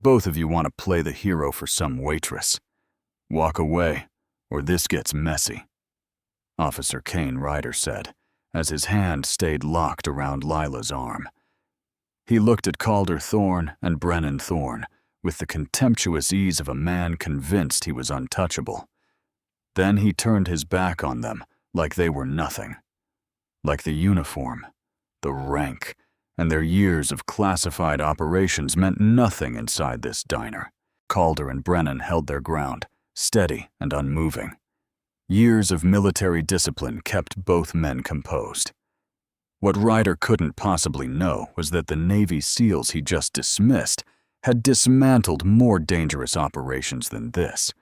Both of you want to play the hero for some waitress. Walk away, or this gets messy," Officer Kane Ryder said, as his hand stayed locked around Lila's arm. He looked at Calder Thorne and Brennan Thorne with the contemptuous ease of a man convinced he was untouchable. Then he turned his back on them like they were nothing. Like the uniform, the rank, and their years of classified operations meant nothing inside this diner. Calder and Brennan held their ground, steady and unmoving. Years of military discipline kept both men composed. What Ryder couldn't possibly know was that the Navy SEALs he just dismissed had dismantled more dangerous operations than this,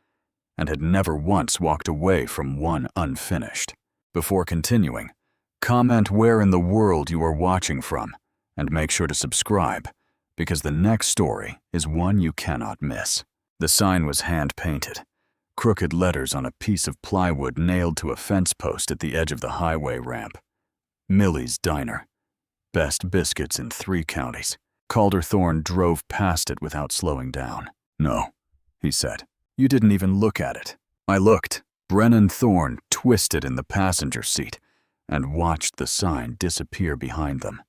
and had never once walked away from one unfinished. Before continuing, comment where in the world you are watching from, and make sure to subscribe, because the next story is one you cannot miss. The sign was hand-painted, crooked letters on a piece of plywood nailed to a fence post at the edge of the highway ramp. Millie's Diner. Best biscuits in 3 counties. Calder Thorne drove past it without slowing down. "No," he said. "You didn't even look at it." I looked. Brennan Thorne twisted in the passenger seat and watched the sign disappear behind them.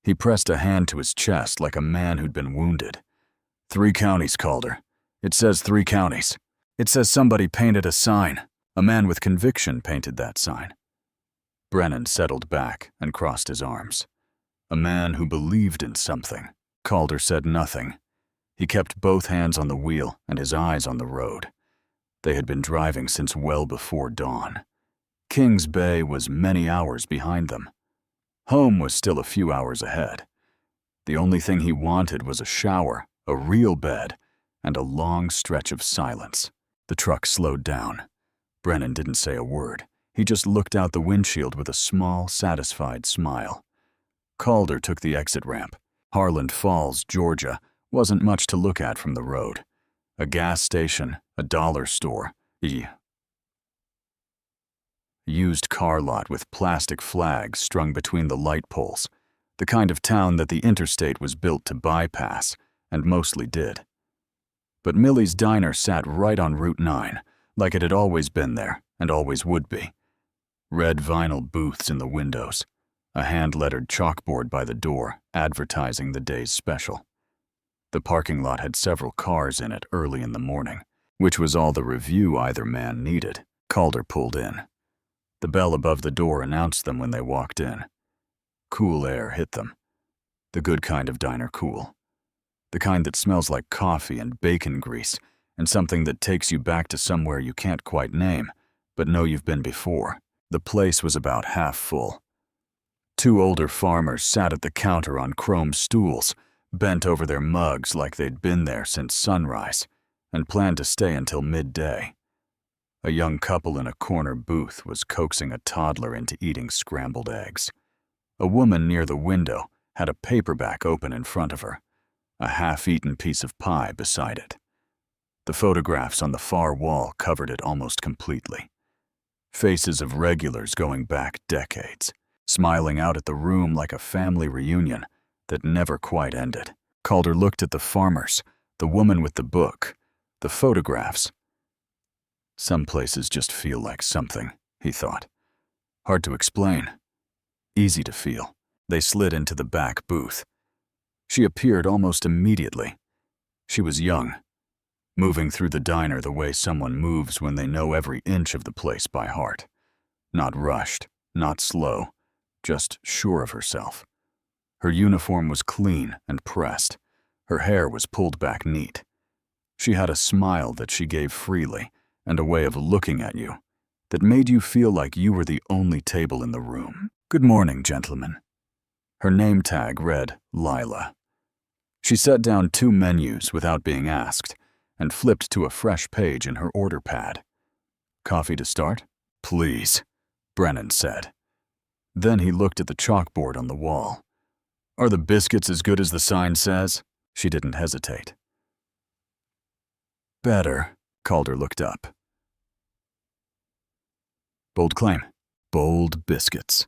He pressed a hand to his chest like a man who'd been wounded. "3 counties, Calder. It says 3 counties. It says somebody painted a sign. A man with conviction painted that sign." Brennan settled back and crossed his arms. A man who believed in something. Calder said nothing. He kept both hands on the wheel and his eyes on the road. They had been driving since well before dawn. Kings Bay was many hours behind them. Home was still a few hours ahead. The only thing he wanted was a shower, a real bed, and a long stretch of silence. The truck slowed down. Brennan didn't say a word. He just looked out the windshield with a small, satisfied smile. Calder took the exit ramp. Harland Falls, Georgia, wasn't much to look at from the road. A gas station, a dollar store, a used car lot with plastic flags strung between the light poles, the kind of town that the interstate was built to bypass, and mostly did. But Millie's Diner sat right on Route 9, like it had always been there and always would be. Red vinyl booths in the windows, a hand-lettered chalkboard by the door advertising the day's special. The parking lot had several cars in it early in the morning, which was all the review either man needed. Calder pulled in. The bell above the door announced them when they walked in. Cool air hit them. The good kind of diner cool. The kind that smells like coffee and bacon grease and something that takes you back to somewhere you can't quite name, but know you've been before. The place was about half full. 2 older farmers sat at the counter on chrome stools, bent over their mugs like they'd been there since sunrise, and planned to stay until midday. A young couple in a corner booth was coaxing a toddler into eating scrambled eggs. A woman near the window had a paperback open in front of her, a half-eaten piece of pie beside it. The photographs on the far wall covered it almost completely. Faces of regulars going back decades, smiling out at the room like a family reunion that never quite ended. Calder looked at the farmers, the woman with the book, the photographs. Some places just feel like something, he thought. Hard to explain. Easy to feel. They slid into the back booth. She appeared almost immediately. She was young, moving through the diner the way someone moves when they know every inch of the place by heart. Not rushed, not slow, just sure of herself. Her uniform was clean and pressed. Her hair was pulled back neat. She had a smile that she gave freely and a way of looking at you that made you feel like you were the only table in the room. "Good morning, gentlemen." Her name tag read Lila. She set down 2 menus without being asked and flipped to a fresh page in her order pad. "Coffee to start?" "Please," Brennan said. Then he looked at the chalkboard on the wall. "Are the biscuits as good as the sign says?" She didn't hesitate. "Better." Calder looked up. "Bold claim." "Bold biscuits."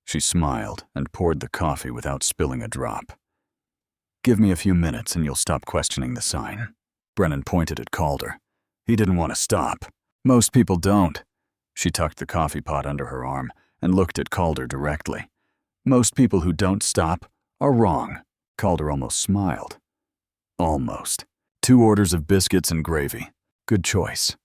She smiled and poured the coffee without spilling a drop. Give me a few minutes and you'll stop questioning the sign. Brennan pointed at Calder. He didn't want to stop. Most people don't. She tucked the coffee pot under her arm and looked at Calder directly. Most people who don't stop are wrong. Calder almost smiled. Almost. 2 orders of biscuits and gravy. Good choice.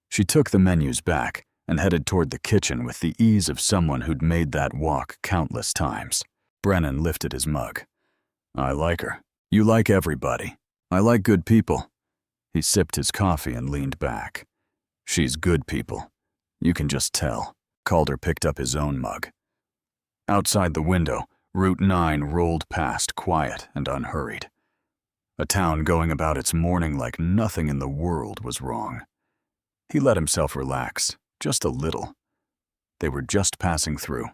She took the menus back and headed toward the kitchen with the ease of someone who'd made that walk countless times. Brennan lifted his mug. I like her. You like everybody. I like good people. He sipped his coffee and leaned back. She's good people. You can just tell. Calder picked up his own mug. Outside the window, Route 9 rolled past quiet and unhurried. A town going about its morning like nothing in the world was wrong. He let himself relax, just a little. They were just passing through.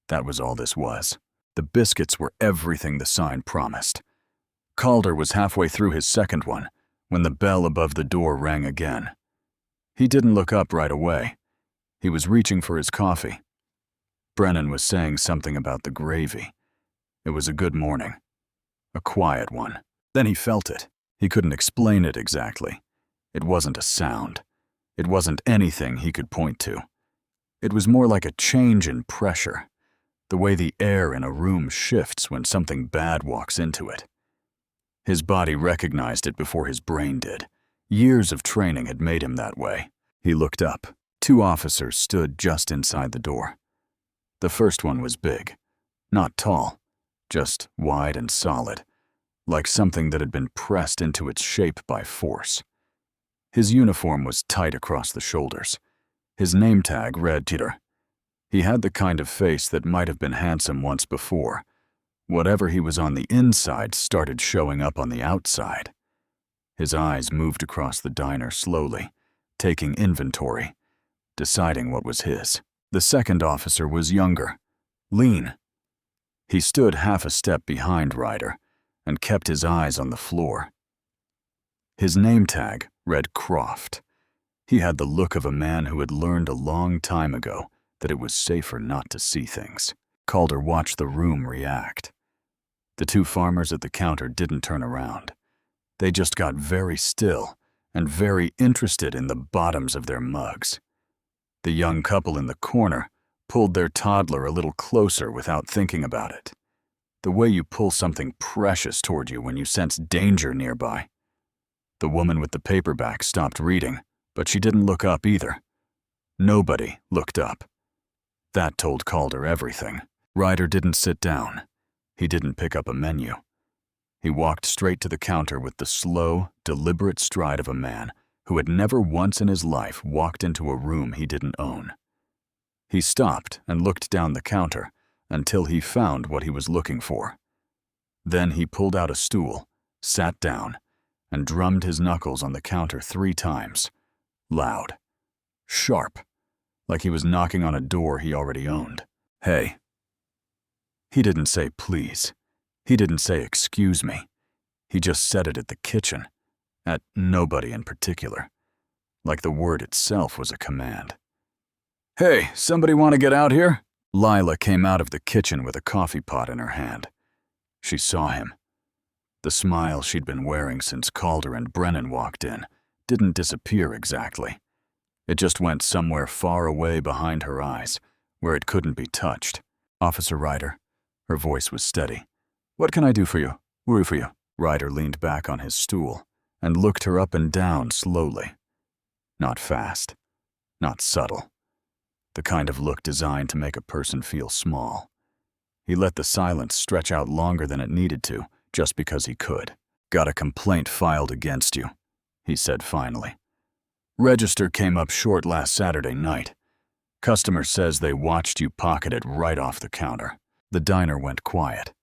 That was all this was. The biscuits were everything the sign promised. Calder was halfway through his second one when the bell above the door rang again. He didn't look up right away. He was reaching for his coffee. Brennan was saying something about the gravy. It was a good morning. A quiet one. Then he felt it. He couldn't explain it exactly. It wasn't a sound. It wasn't anything he could point to. It was more like a change in pressure, the way the air in a room shifts when something bad walks into it. His body recognized it before his brain did. Years of training had made him that way. He looked up. 2 officers stood just inside the door. The first one was big, not tall, just wide and solid, like something that had been pressed into its shape by force. His uniform was tight across the shoulders. His name tag read Titor. He had the kind of face that might have been handsome once before. Whatever he was on the inside started showing up on the outside. His eyes moved across the diner slowly, taking inventory, deciding what was his. The second officer was younger, lean. He stood half a step behind Ryder and kept his eyes on the floor. His name tag read Croft. He had the look of a man who had learned a long time ago that it was safer not to see things. Calder watched the room react. The 2 farmers at the counter didn't turn around. They just got very still and very interested in the bottoms of their mugs. The young couple in the corner pulled their toddler a little closer without thinking about it. The way you pull something precious toward you when you sense danger nearby. The woman with the paperback stopped reading, but she didn't look up either. Nobody looked up. That told Calder everything. Ryder didn't sit down. He didn't pick up a menu. He walked straight to the counter with the slow, deliberate stride of a man who had never once in his life walked into a room he didn't own. He stopped and looked down the counter until he found what he was looking for. Then he pulled out a stool, sat down, and drummed his knuckles on the counter 3 times. Loud. Sharp. Like he was knocking on a door he already owned. Hey. He didn't say please. He didn't say excuse me. He just said it at the kitchen. At nobody in particular. Like the word itself was a command. Hey, somebody want to get out here? Lila came out of the kitchen with a coffee pot in her hand. She saw him. The smile she'd been wearing since Calder and Brennan walked in didn't disappear exactly. It just went somewhere far away behind her eyes, where it couldn't be touched. Officer Ryder. Her voice was steady. What can I do for you? Worry for you. Ryder leaned back on his stool and looked her up and down slowly. Not fast. Not subtle. The kind of look designed to make a person feel small. He let the silence stretch out longer than it needed to, just because he could. Got a complaint filed against you, he said finally. Register came up short last Saturday night. Customer says they watched you pocket it right off the counter. The diner went quiet.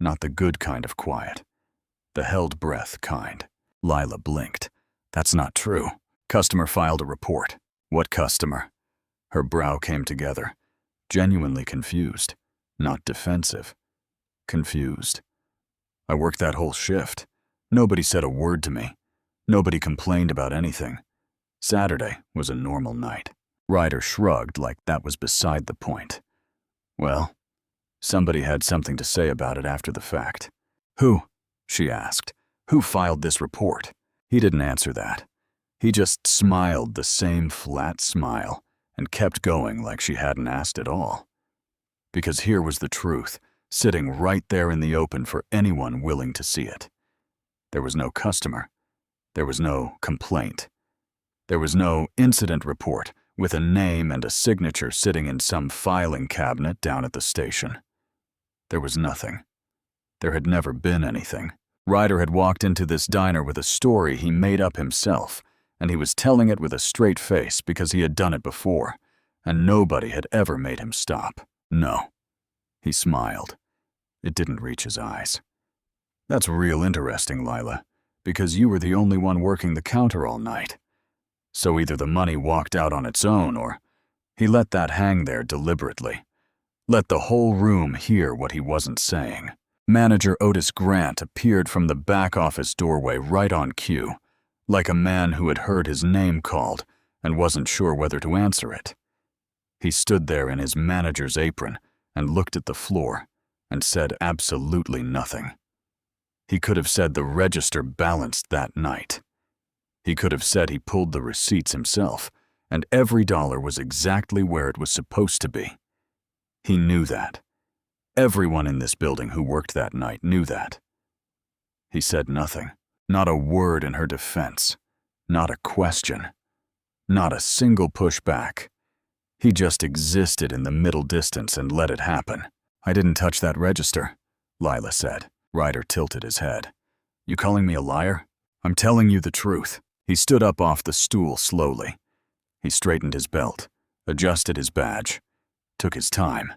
Not the good kind of quiet. The held breath kind. Lila blinked. That's not true. Customer filed a report. What customer? Her brow came together. Genuinely confused. Not defensive. Confused. I worked that whole shift. Nobody said a word to me. Nobody complained about anything. Saturday was a normal night. Ryder shrugged like that was beside the point. Well, somebody had something to say about it after the fact. "Who?" she asked. "Who filed this report?" He didn't answer that. He just smiled the same flat smile and kept going like she hadn't asked at all. Because here was the truth, sitting right there in the open for anyone willing to see it. There was no customer. There was no complaint. There was no incident report with a name and a signature sitting in some filing cabinet down at the station. There was nothing. There had never been anything. Ryder had walked into this diner with a story he made up himself, and he was telling it with a straight face because he had done it before, and nobody had ever made him stop. No. He smiled. It didn't reach his eyes. "That's real interesting, Lila, because you were the only one working the counter all night. So either the money walked out on its own, or he let that hang there deliberately. Let the whole room hear what he wasn't saying." Manager Otis Grant appeared from the back office doorway right on cue, like a man who had heard his name called and wasn't sure whether to answer it. He stood there in his manager's apron and looked at the floor and said absolutely nothing. He could have said the register balanced that night. He could have said he pulled the receipts himself, and every dollar was exactly where it was supposed to be. He knew that. Everyone in this building who worked that night knew that. He said nothing, not a word in her defense, not a question, not a single pushback. He just existed in the middle distance and let it happen. "I didn't touch that register," Lila said. Ryder tilted his head. "You calling me a liar?" "I'm telling you the truth." He stood up off the stool slowly. He straightened his belt, adjusted his badge, took his time.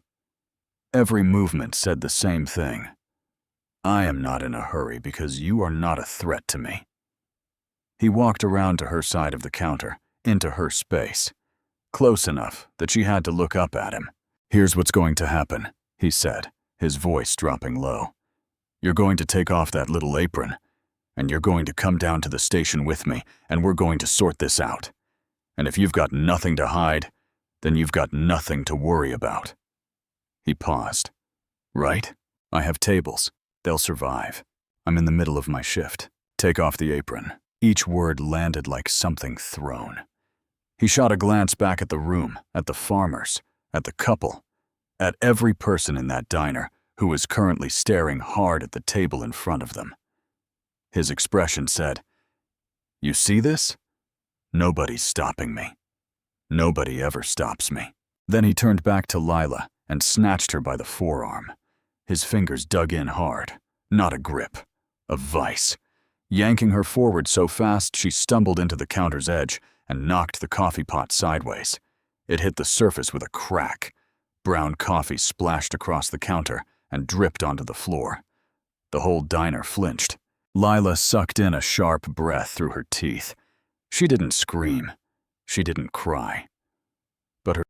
Every movement said the same thing. "I am not in a hurry because you are not a threat to me." He walked around to her side of the counter, into her space, close enough that she had to look up at him. "Here's what's going to happen," he said, his voice dropping low. "You're going to take off that little apron, and you're going to come down to the station with me, and we're going to sort this out. And if you've got nothing to hide, then you've got nothing to worry about." He paused. "Right? I have tables. They'll survive. I'm in the middle of my shift. Take off the apron." Each word landed like something thrown. He shot a glance back at the room, at the farmers, at the couple, at every person in that diner who was currently staring hard at the table in front of them. His expression said, "You see this? Nobody's stopping me. Nobody ever stops me." Then he turned back to Lila and snatched her by the forearm. His fingers dug in hard, not a grip, a vice, yanking her forward so fast she stumbled into the counter's edge and knocked the coffee pot sideways. It hit the surface with a crack. Brown coffee splashed across the counter and dripped onto the floor. The whole diner flinched. Lila sucked in a sharp breath through her teeth. She didn't scream. She didn't cry. But her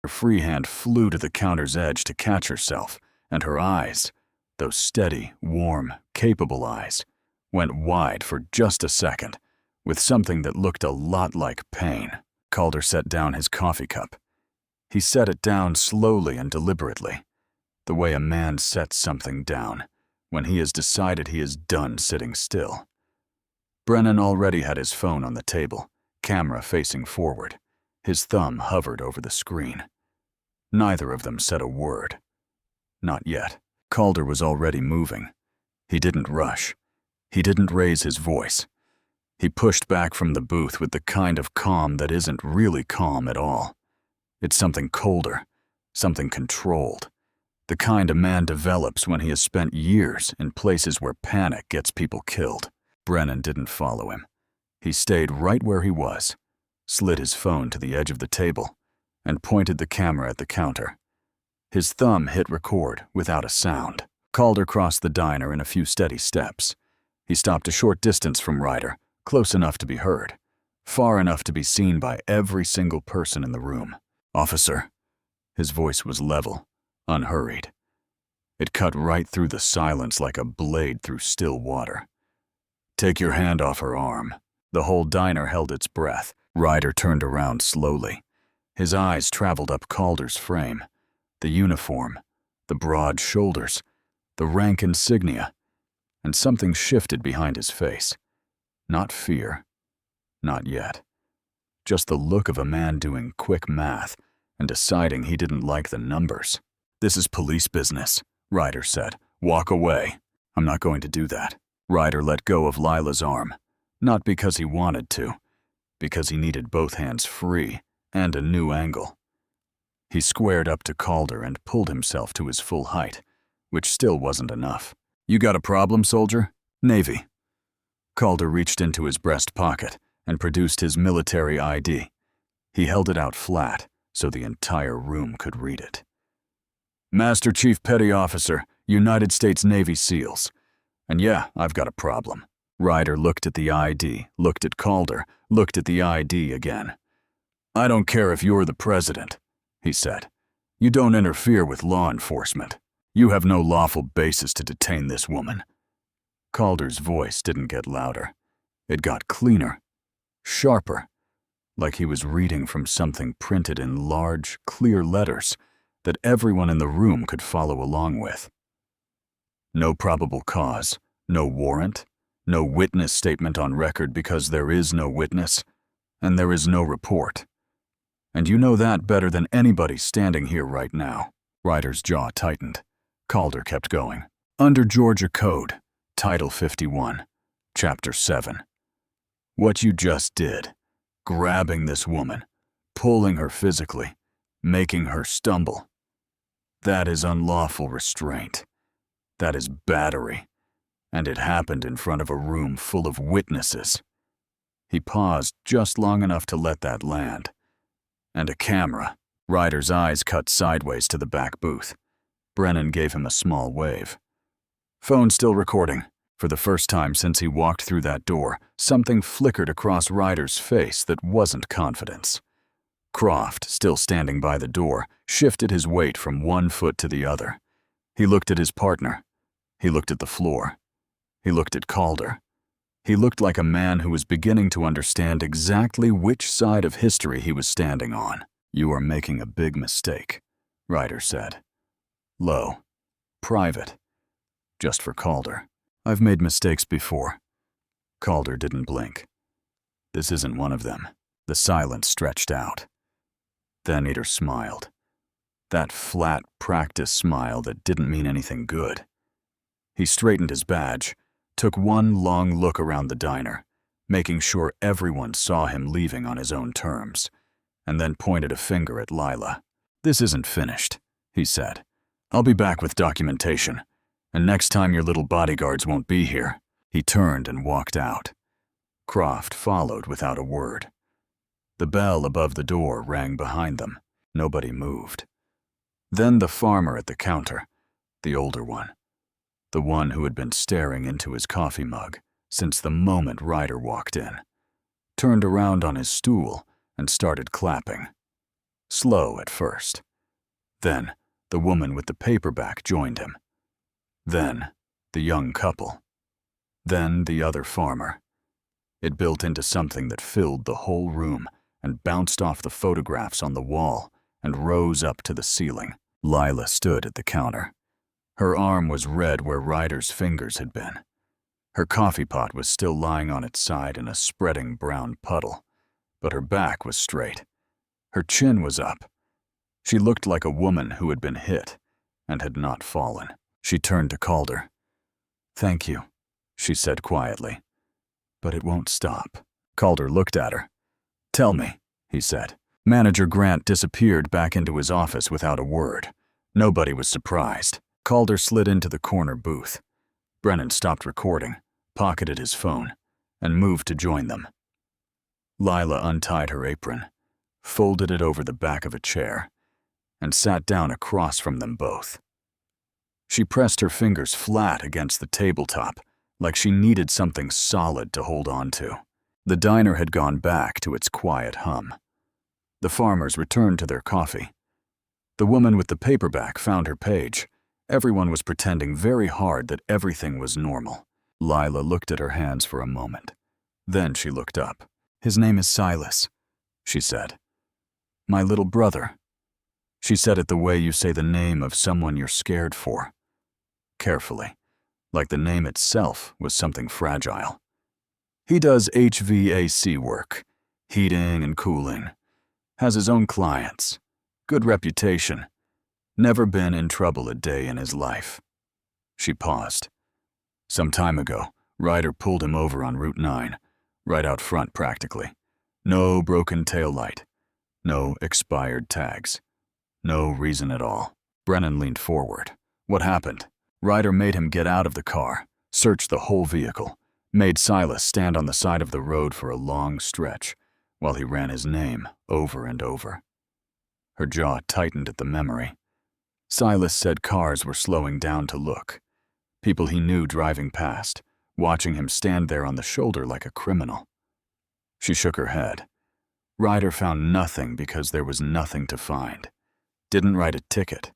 free hand flew to the counter's edge to catch herself, and her eyes, those steady, warm, capable eyes, went wide for just a second, with something that looked a lot like pain. Calder set down his coffee cup. He set it down slowly and deliberately, the way a man sets something down when he has decided he is done sitting still. Brennan already had his phone on the table, camera facing forward. His thumb hovered over the screen. Neither of them said a word. Not yet. Calder was already moving. He didn't rush. He didn't raise his voice. He pushed back from the booth with the kind of calm that isn't really calm at all. It's something colder, something controlled. The kind a man develops when he has spent years in places where panic gets people killed. Brennan didn't follow him. He stayed right where he was, slid his phone to the edge of the table, and pointed the camera at the counter. His thumb hit record without a sound. Calder crossed the diner in a few steady steps. He stopped a short distance from Ryder, close enough to be heard, far enough to be seen by every single person in the room. "Officer." His voice was level, unhurried. It cut right through the silence like a blade through still water. "Take your hand off her arm." The whole diner held its breath. Ryder turned around slowly. His eyes traveled up Calder's frame. The uniform, the broad shoulders, the rank insignia, and something shifted behind his face. Not fear. Not yet. Just the look of a man doing quick math and deciding he didn't like the numbers. "This is police business," Ryder said. "Walk away." "I'm not going to do that." Ryder let go of Lila's arm, not because he wanted to, because he needed both hands free and a new angle. He squared up to Calder and pulled himself to his full height, which still wasn't enough. "You got a problem, soldier?" "Navy." Calder reached into his breast pocket and produced his military ID. He held it out flat so the entire room could read it. "Master Chief Petty Officer, United States Navy SEALs. And yeah, I've got a problem." Ryder looked at the ID, looked at Calder, looked at the ID again. "I don't care if you're the president," he said. "You don't interfere with law enforcement. You have no lawful basis to detain this woman." Calder's voice didn't get louder. It got cleaner, sharper, like he was reading from something printed in large, clear letters that everyone in the room could follow along with. "No probable cause, no warrant, no witness statement on record because there is no witness, and there is no report. And you know that better than anybody standing here right now." Ryder's jaw tightened. Calder kept going. "Under Georgia Code, Title 51, Chapter 7. What you just did, grabbing this woman, pulling her physically, making her stumble, that is unlawful restraint. That is battery, and it happened in front of a room full of witnesses." He paused just long enough to let that land. "And a camera." Ryder's eyes cut sideways to the back booth. Brennan gave him a small wave. "Phone still recording." For the first time since he walked through that door, something flickered across Ryder's face that wasn't confidence. Croft, still standing by the door, shifted his weight from one foot to the other. He looked at his partner. He looked at the floor. He looked at Calder. He looked like a man who was beginning to understand exactly which side of history he was standing on. "You are making a big mistake," Ryder said. Low. Private. Just for Calder. "I've made mistakes before." Calder didn't blink. "This isn't one of them." The silence stretched out. Then Eder smiled. That flat, practice smile that didn't mean anything good. He straightened his badge, took one long look around the diner, making sure everyone saw him leaving on his own terms, and then pointed a finger at Lila. "This isn't finished," he said. "I'll be back with documentation, and next time your little bodyguards won't be here." He turned and walked out. Croft followed without a word. The bell above the door rang behind them. Nobody moved. Then the farmer at the counter, the older one, the one who had been staring into his coffee mug since the moment Ryder walked in, turned around on his stool and started clapping. Slow at first. Then the woman with the paperback joined him. Then the young couple. Then the other farmer. It built into something that filled the whole room and bounced off the photographs on the wall and rose up to the ceiling. Lila stood at the counter. Her arm was red where Ryder's fingers had been. Her coffee pot was still lying on its side in a spreading brown puddle, but her back was straight. Her chin was up. She looked like a woman who had been hit and had not fallen. She turned to Calder. "Thank you," she said quietly. "But it won't stop." Calder looked at her. "Tell me," he said. Manager Grant disappeared back into his office without a word. Nobody was surprised. Calder slid into the corner booth. Brennan stopped recording, pocketed his phone, and moved to join them. Lila untied her apron, folded it over the back of a chair, and sat down across from them both. She pressed her fingers flat against the tabletop, like she needed something solid to hold on to. The diner had gone back to its quiet hum. The farmers returned to their coffee. The woman with the paperback found her page. Everyone was pretending very hard that everything was normal. Lila looked at her hands for a moment. Then she looked up. "His name is Silas," she said. "My little brother." She said it the way you say the name of someone you're scared for. Carefully, like the name itself was something fragile. "He does HVAC work, heating and cooling. Has his own clients. Good reputation. Never been in trouble a day in his life." She paused. "Some time ago, Ryder pulled him over on Route 9, right out front practically. No broken taillight. No expired tags. No reason at all." Brennan leaned forward. "What happened?" "Ryder made him get out of the car, searched the whole vehicle, made Silas stand on the side of the road for a long stretch, while he ran his name over and over." Her jaw tightened at the memory. Silas said cars were slowing down to look. People he knew driving past, watching him stand there on the shoulder like a criminal. She shook her head. Ryder found nothing because there was nothing to find. Didn't write a ticket.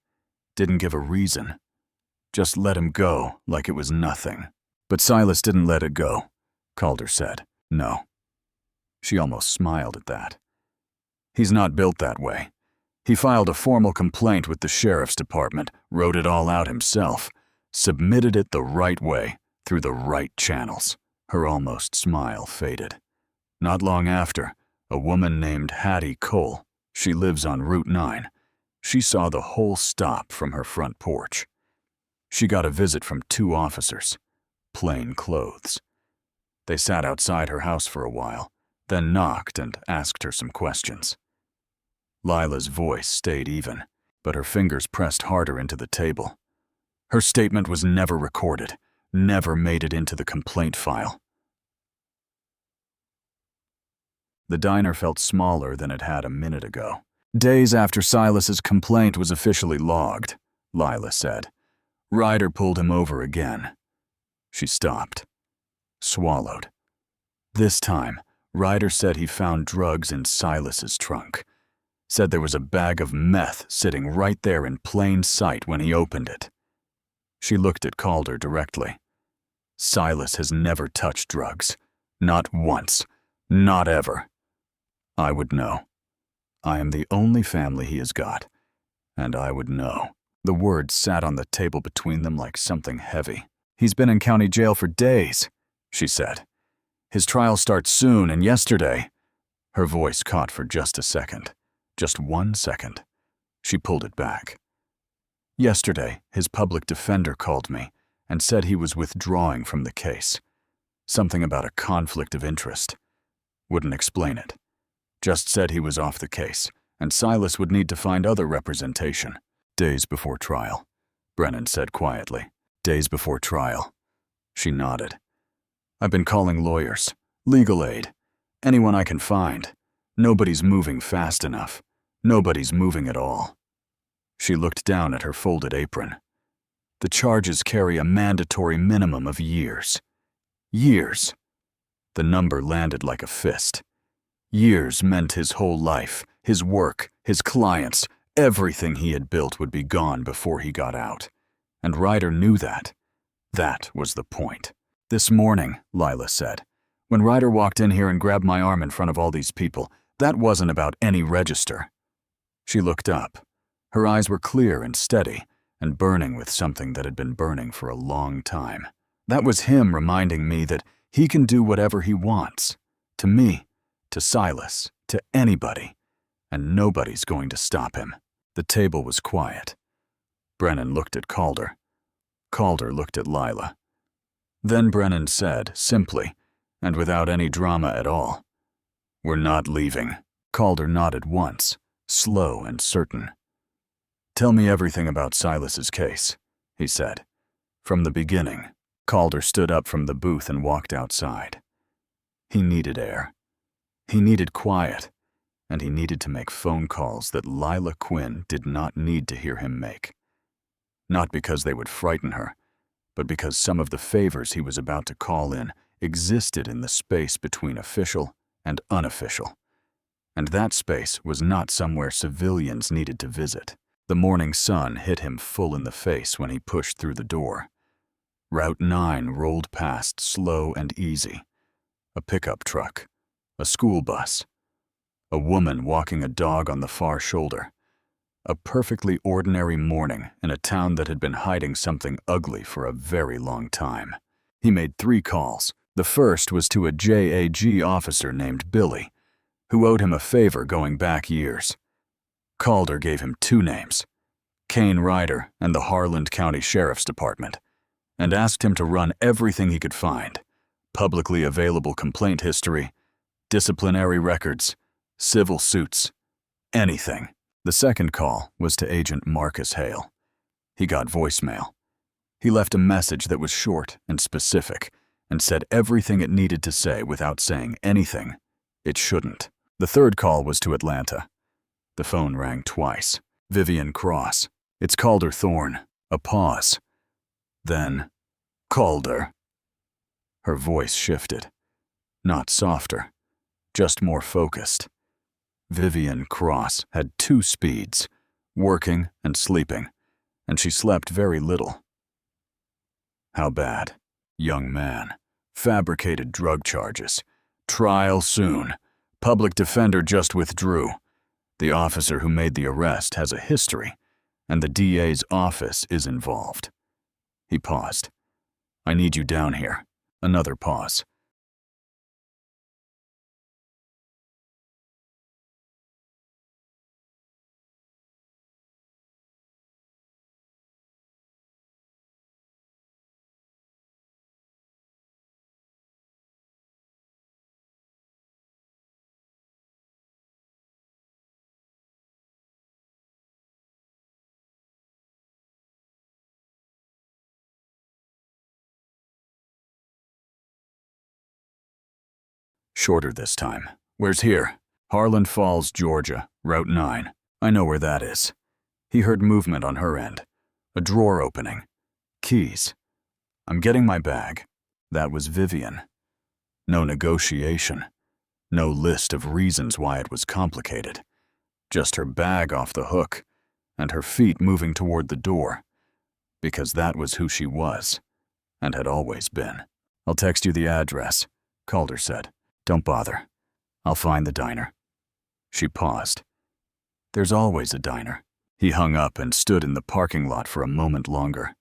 Didn't give a reason. Just let him go like it was nothing. "But Silas didn't let it go," Calder said. "No." She almost smiled at that. "He's not built that way. He filed a formal complaint with the sheriff's department, wrote it all out himself, submitted it the right way, through the right channels." Her almost smile faded. "Not long after, a woman named Hattie Cole, she lives on Route 9, she saw the whole stop from her front porch. She got a visit from 2 officers, plain clothes. They sat outside her house for a while, then knocked and asked her some questions." Lila's voice stayed even, but her fingers pressed harder into the table. "Her statement was never recorded, never made it into the complaint file." The diner felt smaller than it had a minute ago. "Days after Silas's complaint was officially logged," Lila said, "Ryder pulled him over again." She stopped, swallowed. This time, Ryder said he found drugs in Silas's trunk. Said there was a bag of meth sitting right there in plain sight when he opened it. She looked at Calder directly. "Silas has never touched drugs. Not once. Not ever. I would know. I am the only family he has got, and I would know." The words sat on the table between them like something heavy. "He's been in county jail for days," she said. "His trial starts soon, and yesterday—" Her voice caught for just a second. Just 1 second. She pulled it back. "Yesterday, his public defender called me and said he was withdrawing from the case. Something about a conflict of interest. Wouldn't explain it. Just said he was off the case, and Silas would need to find other representation." "Days before trial," Brennan said quietly. "Days before trial." She nodded. "I've been calling lawyers, legal aid, anyone I can find. Nobody's moving fast enough. Nobody's moving at all." She looked down at her folded apron. "The charges carry a mandatory minimum of years. Years." The number landed like a fist. Years meant his whole life, his work, his clients, everything he had built would be gone before he got out. And Ryder knew that. That was the point. "This morning," Lila said, "when Ryder walked in here and grabbed my arm in front of all these people, that wasn't about any register." She looked up. Her eyes were clear and steady, and burning with something that had been burning for a long time. "That was him reminding me that he can do whatever he wants. To me, to Silas, to anybody. And nobody's going to stop him." The table was quiet. Brennan looked at Calder. Calder looked at Lila. Then Brennan said, simply, and without any drama at all, "We're not leaving." Calder nodded once, slow and certain. "Tell me everything about Silas's case," he said. "From the beginning." Calder stood up from the booth and walked outside. He needed air. He needed quiet. and he needed to make phone calls that Lila Quinn did not need to hear him make. Not because they would frighten her, but because some of the favors he was about to call in existed in the space between official and unofficial. And that space was not somewhere civilians needed to visit. The morning sun hit him full in the face when he pushed through the door. Route 9 rolled past slow and easy. A pickup truck, a school bus, a woman walking a dog on the far shoulder. A perfectly ordinary morning in a town that had been hiding something ugly for a very long time. He made 3 calls. The first was to a JAG officer named Billy, who owed him a favor going back years. Calder gave him 2 names, Kane Ryder and the Harland County Sheriff's Department, and asked him to run everything he could find: publicly available complaint history, disciplinary records, civil suits, anything. The second call was to Agent Marcus Hale. He got voicemail. He left a message that was short and specific and said everything it needed to say without saying anything it shouldn't. The third call was to Atlanta. The phone rang twice. Vivian Cross. It's Calder Thorne. A pause. Then, Calder. Her voice shifted. Not softer, just more focused. Vivian Cross had 2 speeds, working and sleeping, and she slept very little. How bad? Young man. Fabricated drug charges. Trial soon. Public defender just withdrew. The officer who made the arrest has a history, and the DA's office is involved. He paused. I need you down here. Another pause. Shorter this time. Where's here? Harland Falls, Georgia, Route 9. I know where that is. He heard movement on her end. A drawer opening. Keys. I'm getting my bag. That was Vivian. No negotiation. No list of reasons why it was complicated. Just her bag off the hook, and her feet moving toward the door. Because that was who she was, and had always been. I'll text you the address, Calder said. Don't bother. I'll find the diner. She paused. There's always a diner. He hung up and stood in the parking lot for a moment longer.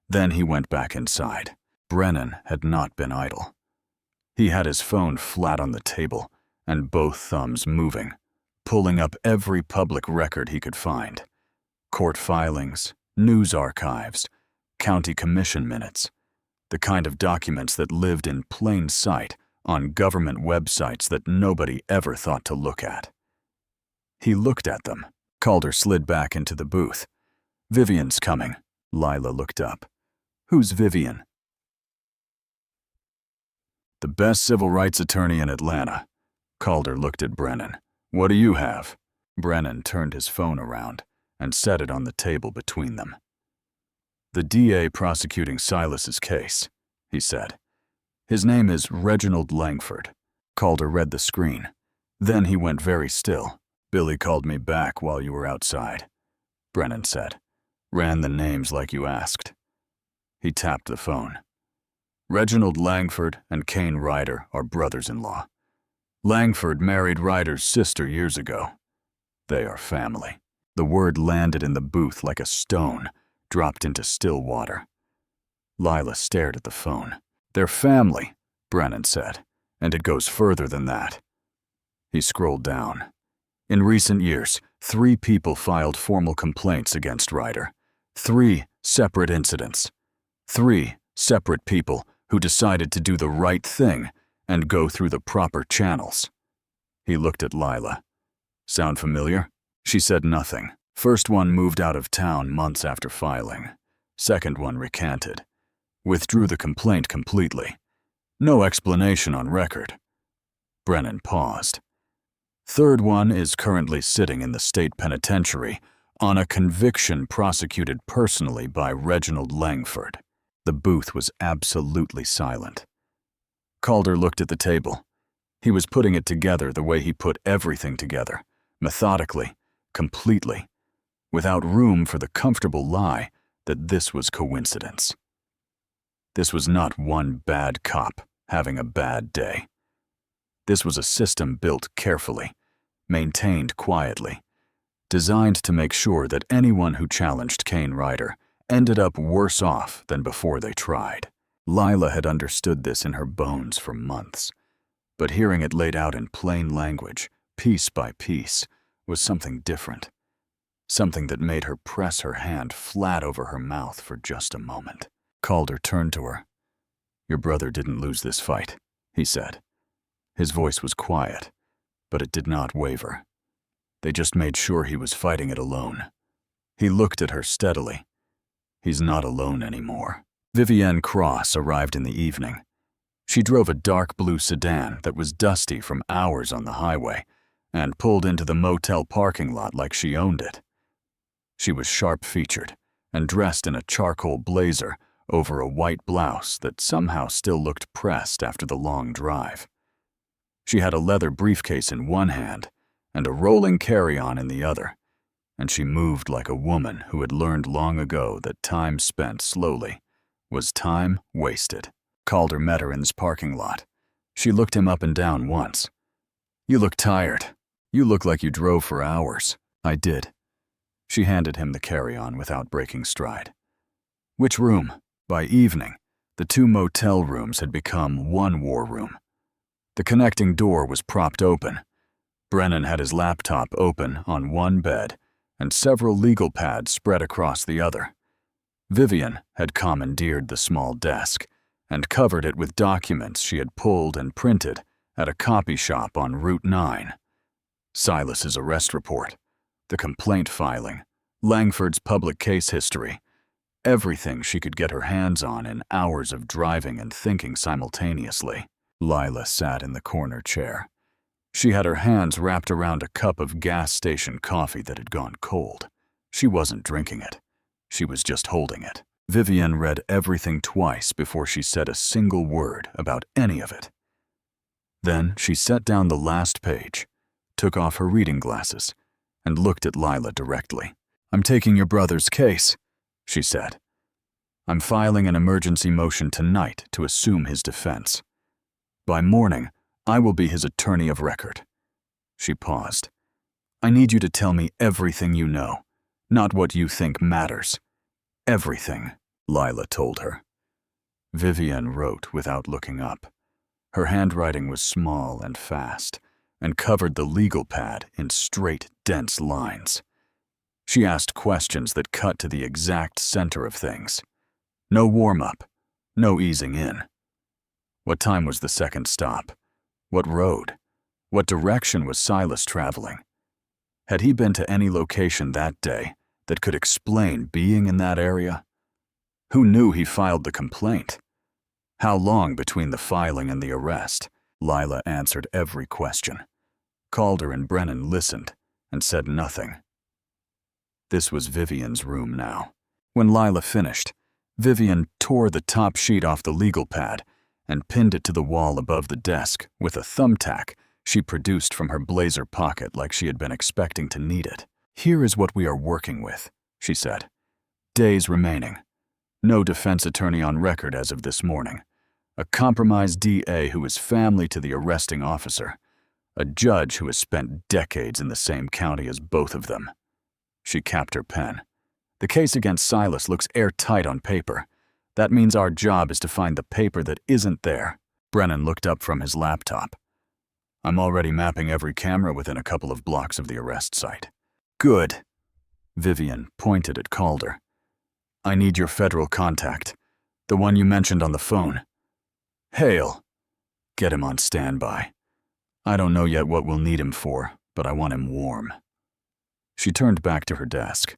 Then he went back inside. Brennan had not been idle. He had his phone flat on the table and both thumbs moving, pulling up every public record he could find. Court filings, news archives, county commission minutes, the kind of documents that lived in plain sight on government websites that nobody ever thought to look at. He looked at them. Calder slid back into the booth. Vivian's coming. Lila looked up. Who's Vivian? The best civil rights attorney in Atlanta. Calder looked at Brennan. What do you have? Brennan turned his phone around and set it on the table between them. The DA prosecuting Silas's case, he said. His name is Reginald Langford. Calder read the screen. Then he went very still. Billy called me back while you were outside, Brennan said. Ran the names like you asked. He tapped the phone. Reginald Langford and Kane Ryder are brothers-in-law. Langford married Ryder's sister years ago. They are family. The word landed in the booth like a stone, dropped into still water. Lila stared at the phone. They're family, Brennan said, and it goes further than that. He scrolled down. In recent years, 3 people filed formal complaints against Ryder. 3 separate incidents. 3 separate people who decided to do the right thing and go through the proper channels. He looked at Lila. Sound familiar? She said nothing. First one moved out of town months after filing. Second one recanted. Withdrew the complaint completely. No explanation on record. Brennan paused. Third one is currently sitting in the state penitentiary on a conviction prosecuted personally by Reginald Langford. The booth was absolutely silent. Calder looked at the table. He was putting it together the way he put everything together, methodically, completely, without room for the comfortable lie that this was coincidence. This was not one bad cop having a bad day. This was a system built carefully, maintained quietly, designed to make sure that anyone who challenged Kane Ryder ended up worse off than before they tried. Lila had understood this in her bones for months, but hearing it laid out in plain language, piece by piece, was something different. Something that made her press her hand flat over her mouth for just a moment. Calder turned to her. "Your brother didn't lose this fight," he said. His voice was quiet, but it did not waver. They just made sure he was fighting it alone. He looked at her steadily. He's not alone anymore. Vivienne Cross arrived in the evening. She drove a dark blue sedan that was dusty from hours on the highway and pulled into the motel parking lot like she owned it. She was sharp-featured and dressed in a charcoal blazer over a white blouse that somehow still looked pressed after the long drive. She had a leather briefcase in one hand and a rolling carry-on in the other, and she moved like a woman who had learned long ago that time spent slowly was time wasted. Calder met her in this parking lot. She looked him up and down once. "You look tired. You look like you drove for hours." "I did." She handed him the carry-on without breaking stride. "Which room?" By evening, the two motel rooms had become one war room. The connecting door was propped open. Brennan had his laptop open on one bed and several legal pads spread across the other. Vivian had commandeered the small desk and covered it with documents she had pulled and printed at a copy shop on Route 9. Silas's arrest report, the complaint filing, Langford's public case history, everything she could get her hands on in hours of driving and thinking simultaneously. Lila sat in the corner chair. She had her hands wrapped around a cup of gas station coffee that had gone cold. She wasn't drinking it. She was just holding it. Vivienne read everything twice before she said a single word about any of it. Then she set down the last page, took off her reading glasses, and looked at Lila directly. "I'm taking your brother's case," she said. "I'm filing an emergency motion tonight to assume his defense. By morning, I will be his attorney of record." She paused. "I need you to tell me everything you know, not what you think matters. Everything," Lila told her. Vivienne wrote without looking up. Her handwriting was small and fast, and covered the legal pad in straight, dense lines. She asked questions that cut to the exact center of things. No warm-up, no easing in. What time was the second stop? What road? What direction was Silas traveling? Had he been to any location that day that could explain being in that area? Who knew he filed the complaint? How long between the filing and the arrest? Lila answered every question. Calder and Brennan listened and said nothing. This was Vivian's room now. When Lila finished, Vivian tore the top sheet off the legal pad and pinned it to the wall above the desk with a thumbtack she produced from her blazer pocket like she had been expecting to need it. "Here is what we are working with," she said. "Days remaining. No defense attorney on record as of this morning. A compromised DA who is family to the arresting officer. A judge who has spent decades in the same county as both of them." She capped her pen. "The case against Silas looks airtight on paper. That means our job is to find the paper that isn't there." Brennan looked up from his laptop. "I'm already mapping every camera within a couple of blocks of the arrest site." "Good." Vivian pointed at Calder. "I need your federal contact, the one you mentioned on the phone. Hale. Get him on standby. I don't know yet what we'll need him for, but I want him warm." She turned back to her desk.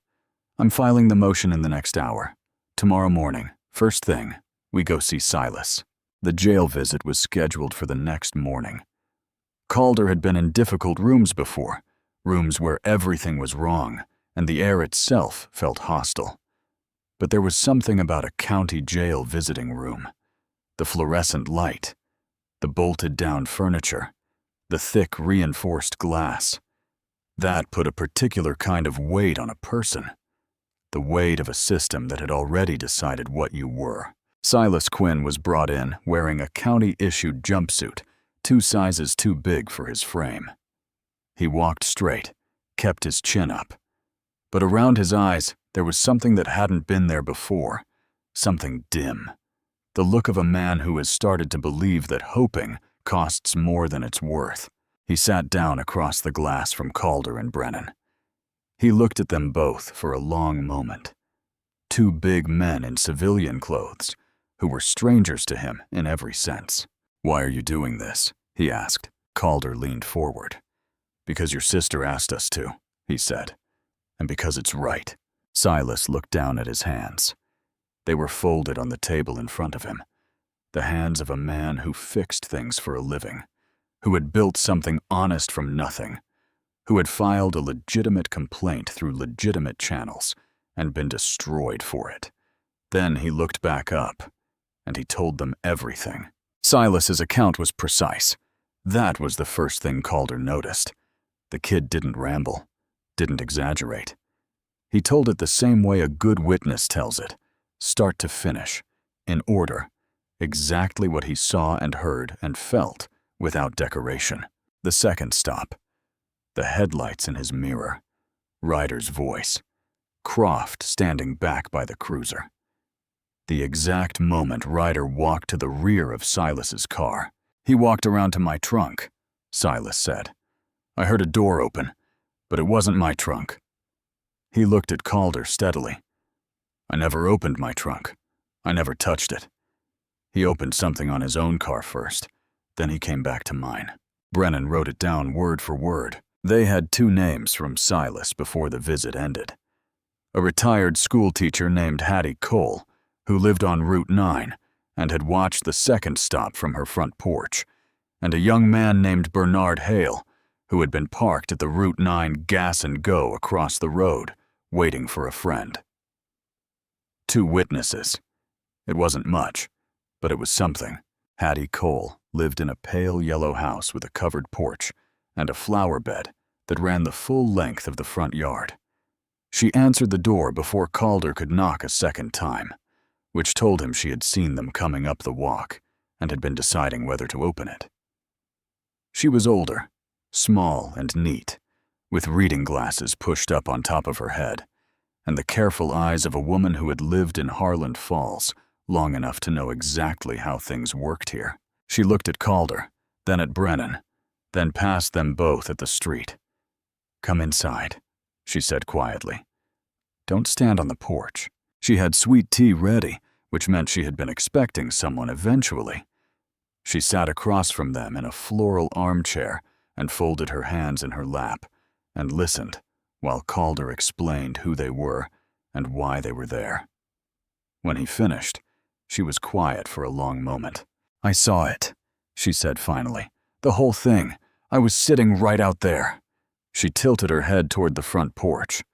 "I'm filing the motion in the next hour. Tomorrow morning, first thing, we go see Silas." The jail visit was scheduled for the next morning. Calder had been in difficult rooms before, rooms where everything was wrong and the air itself felt hostile. But there was something about a county jail visiting room. The fluorescent light, the bolted-down furniture, the thick reinforced glass. That put a particular kind of weight on a person. The weight of a system that had already decided what you were. Silas Quinn was brought in wearing a county-issued jumpsuit, 2 sizes too big for his frame. He walked straight, kept his chin up. But around his eyes, there was something that hadn't been there before, something dim. The look of a man who has started to believe that hoping costs more than it's worth. He sat down across the glass from Calder and Brennan. He looked at them both for a long moment. 2 big men in civilian clothes, who were strangers to him in every sense. "Why are you doing this?" he asked. Calder leaned forward. "Because your sister asked us to," he said. "And because it's right." Silas looked down at his hands. They were folded on the table in front of him. The hands of a man who fixed things for a living, who had built something honest from nothing, who had filed a legitimate complaint through legitimate channels and been destroyed for it. Then he looked back up, and he told them everything. Silas's account was precise. That was the first thing Calder noticed. The kid didn't ramble, didn't exaggerate. He told it the same way a good witness tells it, start to finish, in order, exactly what he saw and heard and felt, without decoration. The second stop. The headlights in his mirror. Ryder's voice. Croft standing back by the cruiser. The exact moment Ryder walked to the rear of Silas's car. "He walked around to my trunk," Silas said. "I heard a door open, but it wasn't my trunk." He looked at Calder steadily. "I never opened my trunk. I never touched it. He opened something on his own car first, then he came back to mine." Brennan wrote it down word for word. They had 2 names from Silas before the visit ended. A retired schoolteacher named Hattie Cole, who lived on Route 9 and had watched the second stop from her front porch, and a young man named Bernard Hale, who had been parked at the Route 9 gas and go across the road, waiting for a friend. 2 witnesses. It wasn't much, but it was something. Hattie Cole lived in a pale yellow house with a covered porch and a flower bed that ran the full length of the front yard. She answered the door before Calder could knock a second time, which told him she had seen them coming up the walk and had been deciding whether to open it. She was older, small and neat, with reading glasses pushed up on top of her head, and the careful eyes of a woman who had lived in Harland Falls long enough to know exactly how things worked here. She looked at Calder, then at Brennan, then past them both at the street. "Come inside," she said quietly. "Don't stand on the porch." She had sweet tea ready, which meant she had been expecting someone eventually. She sat across from them in a floral armchair and folded her hands in her lap and listened while Calder explained who they were and why they were there. When he finished, she was quiet for a long moment. "I saw it," she said finally. "The whole thing. I was sitting right out there." She tilted her head toward the front porch.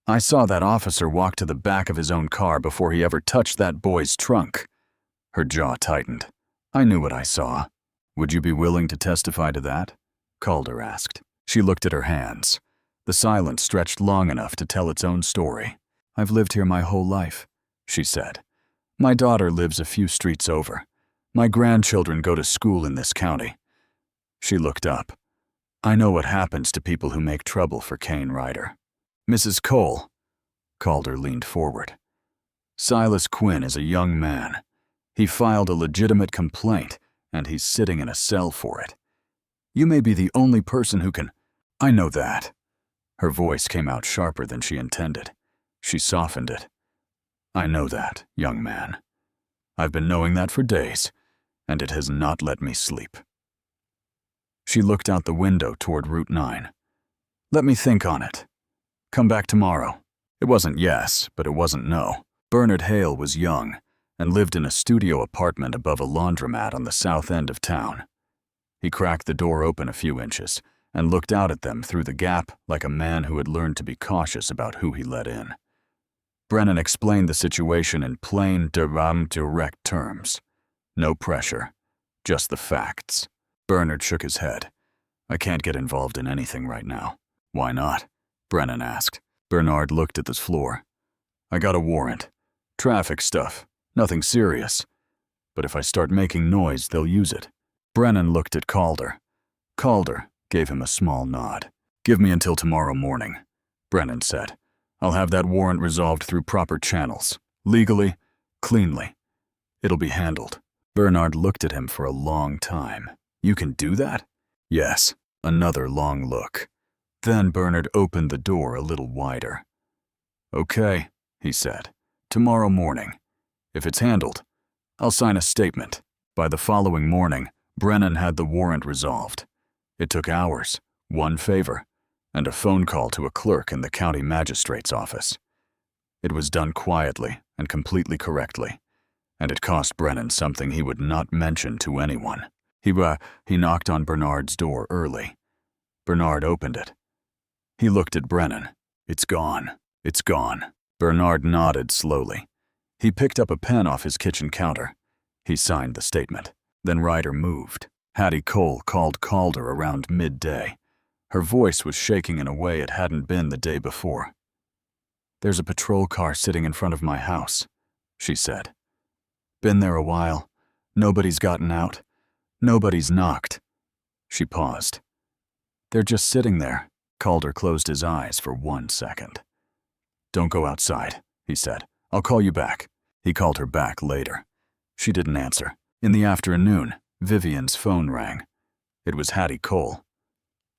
"I saw that officer walk to the back of his own car before he ever touched that boy's trunk." Her jaw tightened. "I knew what I saw." "Would you be willing to testify to that?" Calder asked. She looked at her hands. The silence stretched long enough to tell its own story. "I've lived here my whole life," she said. "My daughter lives a few streets over. My grandchildren go to school in this county." She looked up. "I know what happens to people who make trouble for Kane Ryder." "Mrs. Cole," Calder leaned forward. "Silas Quinn is a young man. He filed a legitimate complaint, and he's sitting in a cell for it. You may be the only person who can—" "I know that." Her voice came out sharper than she intended. She softened it. "I know that, young man. I've been knowing that for days, and it has not let me sleep." She looked out the window toward Route 9. "Let me think on it. Come back tomorrow." It wasn't yes, but it wasn't no. Bernard Hale was young and lived in a studio apartment above a laundromat on the south end of town. He cracked the door open a few inches and looked out at them through the gap like a man who had learned to be cautious about who he let in. Brennan explained the situation in plain, direct terms. No pressure, just the facts. Bernard shook his head. I can't get involved in anything right now. Why not? Brennan asked. Bernard looked at the floor. I got a warrant. Traffic stuff. Nothing serious. But if I start making noise, they'll use it. Brennan looked at Calder. Calder gave him a small nod. Give me until tomorrow morning, Brennan said. I'll have that warrant resolved through proper channels. Legally, cleanly. It'll be handled. Bernard looked at him for a long time. You can do that? Yes. Another long look. Then Bernard opened the door a little wider. Okay, he said. Tomorrow morning. If it's handled, I'll sign a statement. By the following morning, Brennan had the warrant resolved. It took hours, one favor, and a phone call to a clerk in the county magistrate's office. It was done quietly and completely correctly, and it cost Brennan something he would not mention to anyone. He knocked on Bernard's door early. Bernard opened it. He looked at Brennan. It's gone. It's gone. Bernard nodded slowly. He picked up a pen off his kitchen counter. He signed the statement. Then Ryder moved. Hattie Cole called Calder around midday. Her voice was shaking in a way it hadn't been the day before. There's a patrol car sitting in front of my house, she said. Been there a while. Nobody's gotten out. Nobody's knocked. She paused. They're just sitting there. Calder closed his eyes for 1 second. Don't go outside, he said. I'll call you back. He called her back later. She didn't answer. In the afternoon, Vivian's phone rang. It was Hattie Cole.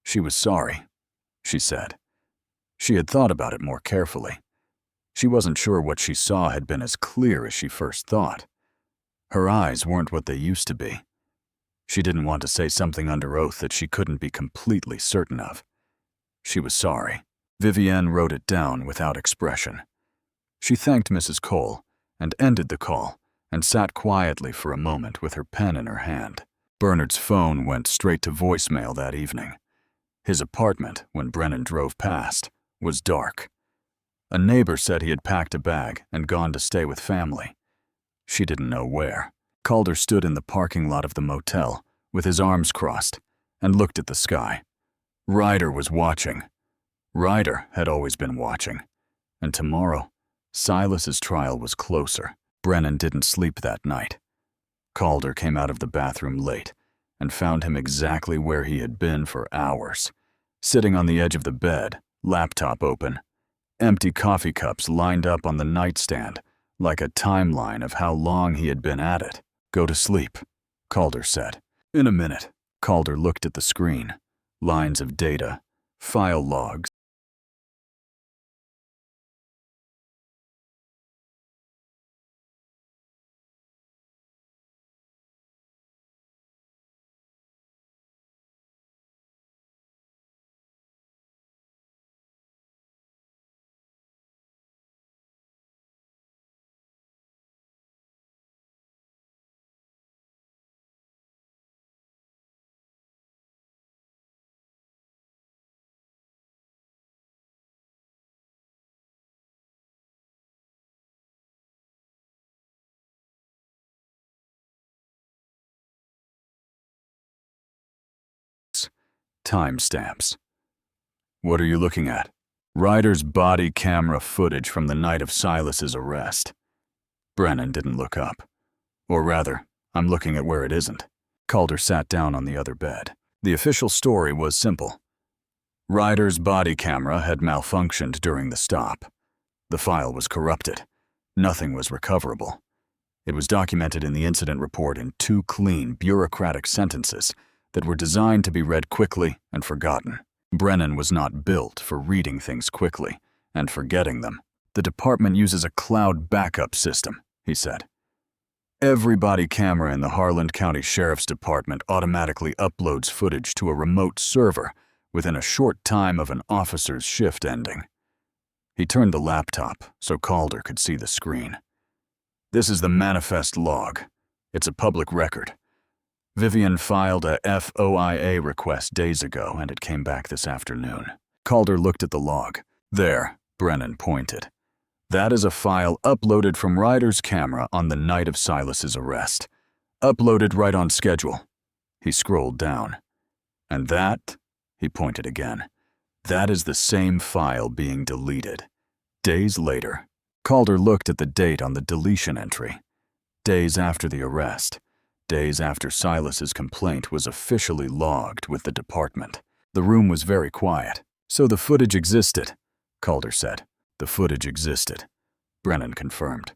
She was sorry, she said. She had thought about it more carefully. She wasn't sure what she saw had been as clear as she first thought. Her eyes weren't what they used to be. She didn't want to say something under oath that she couldn't be completely certain of. She was sorry. Vivienne wrote it down without expression. She thanked Mrs. Cole and ended the call and sat quietly for a moment with her pen in her hand. Bernard's phone went straight to voicemail that evening. His apartment, when Brennan drove past, was dark. A neighbor said he had packed a bag and gone to stay with family. She didn't know where. Calder stood in the parking lot of the motel with his arms crossed and looked at the sky. Ryder was watching. Ryder had always been watching. And tomorrow, Silas's trial was closer. Brennan didn't sleep that night. Calder came out of the bathroom late and found him exactly where he had been for hours, sitting on the edge of the bed, laptop open, empty coffee cups lined up on the nightstand like a timeline of how long he had been at it. Go to sleep, Calder said. In a minute. Calder looked at the screen. Lines of data, file logs. Timestamps. What are you looking at? Ryder's body camera footage from the night of Silas's arrest. Brennan didn't look up. Or rather, I'm looking at where it isn't. Calder sat down on the other bed. The official story was simple. Ryder's body camera had malfunctioned during the stop. The file was corrupted. Nothing was recoverable. It was documented in the incident report in 2 clean, bureaucratic sentences that were designed to be read quickly and forgotten. Brennan was not built for reading things quickly and forgetting them. The department uses a cloud backup system, he said. Every body camera in the Harlan County Sheriff's Department automatically uploads footage to a remote server within a short time of an officer's shift ending. He turned the laptop so Calder could see the screen. This is the manifest log. It's a public record. Vivian filed a FOIA request days ago, and it came back this afternoon. Calder looked at the log. There, Brennan pointed. That is a file uploaded from Ryder's camera on the night of Silas's arrest. Uploaded right on schedule. He scrolled down. And that, he pointed again, that is the same file being deleted. Days later. Calder looked at the date on the deletion entry. Days after the arrest. Days after Silas's complaint was officially logged with the department. The room was very quiet. So the footage existed, Calder said. The footage existed, Brennan confirmed.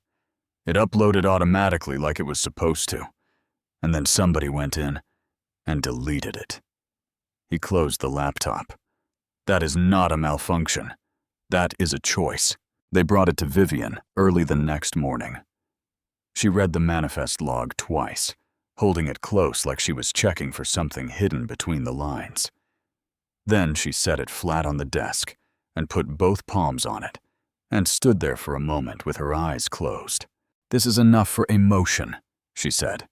It uploaded automatically like it was supposed to. And then somebody went in and deleted it. He closed the laptop. That is not a malfunction. That is a choice. They brought it to Vivian early the next morning. She read the manifest log twice, holding it close like she was checking for something hidden between the lines. Then she set it flat on the desk and put both palms on it and stood there for a moment with her eyes closed. This is enough for emotion, she said.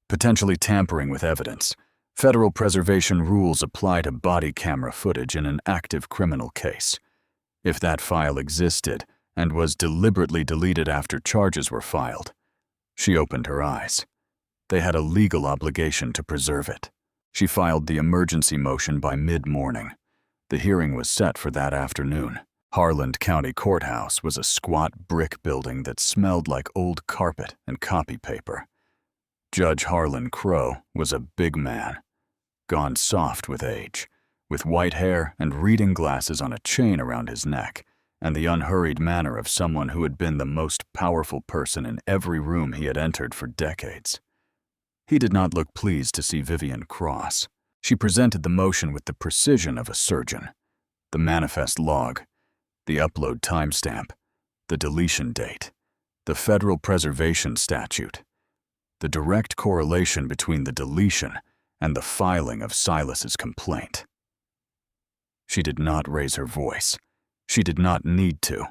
Potentially tampering with evidence. Federal preservation rules apply to body camera footage in an active criminal case. If that file existed and was deliberately deleted after charges were filed, she opened her eyes. They had a legal obligation to preserve it. She filed the emergency motion by mid-morning. The hearing was set for that afternoon. Harland County Courthouse was a squat brick building that smelled like old carpet and copy paper. Judge Harlan Crow was a big man, gone soft with age, with white hair and reading glasses on a chain around his neck, and the unhurried manner of someone who had been the most powerful person in every room he had entered for decades. He did not look pleased to see Vivian cross. She presented the motion with the precision of a surgeon. The manifest log, the upload timestamp, the deletion date, the federal preservation statute, the direct correlation between the deletion and the filing of Silas's complaint. She did not raise her voice. She did not need to.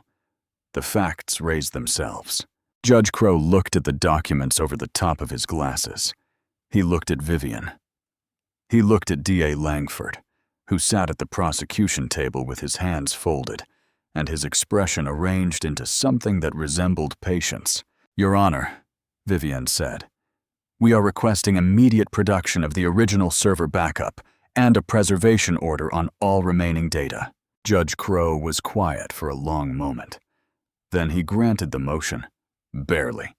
The facts raised themselves. Judge Crow looked at the documents over the top of his glasses. He looked at Vivian. He looked at D.A. Langford, who sat at the prosecution table with his hands folded, and his expression arranged into something that resembled patience. "Your Honor," Vivian said, "we are requesting immediate production of the original server backup and a preservation order on all remaining data." Judge Crow was quiet for a long moment. Then he granted the motion, barely,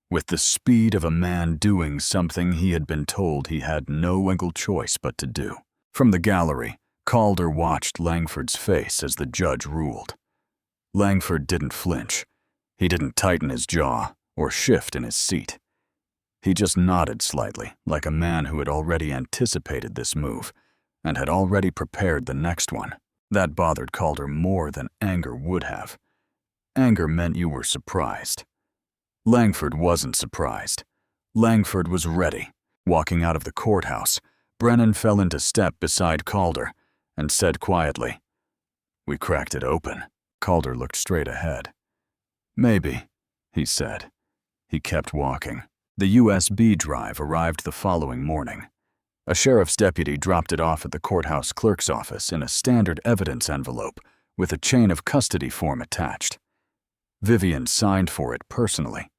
with the speed of a man doing something he had been told he had no legal choice but to do. From the gallery, Calder watched Langford's face as the judge ruled. Langford didn't flinch. He didn't tighten his jaw or shift in his seat. He just nodded slightly, like a man who had already anticipated this move and had already prepared the next one. That bothered Calder more than anger would have. Anger meant you were surprised. Langford wasn't surprised. Langford was ready. Walking out of the courthouse, Brennan fell into step beside Calder and said quietly, "We cracked it open." Calder looked straight ahead. "Maybe," he said. He kept walking. The USB drive arrived the following morning. A sheriff's deputy dropped it off at the courthouse clerk's office in a standard evidence envelope with a chain of custody form attached. Vivian signed for it personally.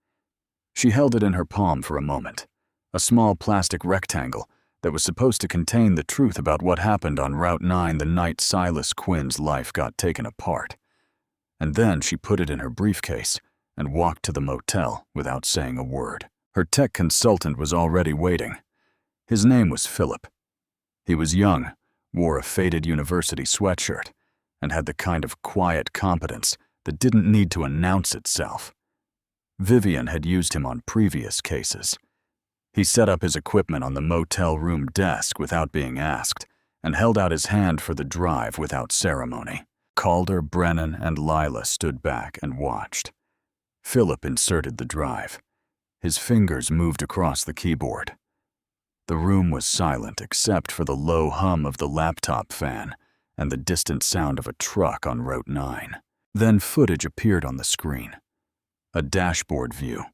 She held it in her palm for a moment, a small plastic rectangle that was supposed to contain the truth about what happened on Route 9 the night Silas Quinn's life got taken apart. And then she put it in her briefcase and walked to the motel without saying a word. Her tech consultant was already waiting. His name was Philip. He was young, wore a faded university sweatshirt, and had the kind of quiet competence that didn't need to announce itself. Vivian had used him on previous cases. He set up his equipment on the motel room desk without being asked and held out his hand for the drive without ceremony. Calder, Brennan, and Lila stood back and watched. Philip inserted the drive. His fingers moved across the keyboard. The room was silent except for the low hum of the laptop fan and the distant sound of a truck on Route 9. Then footage appeared on the screen. A dashboard view.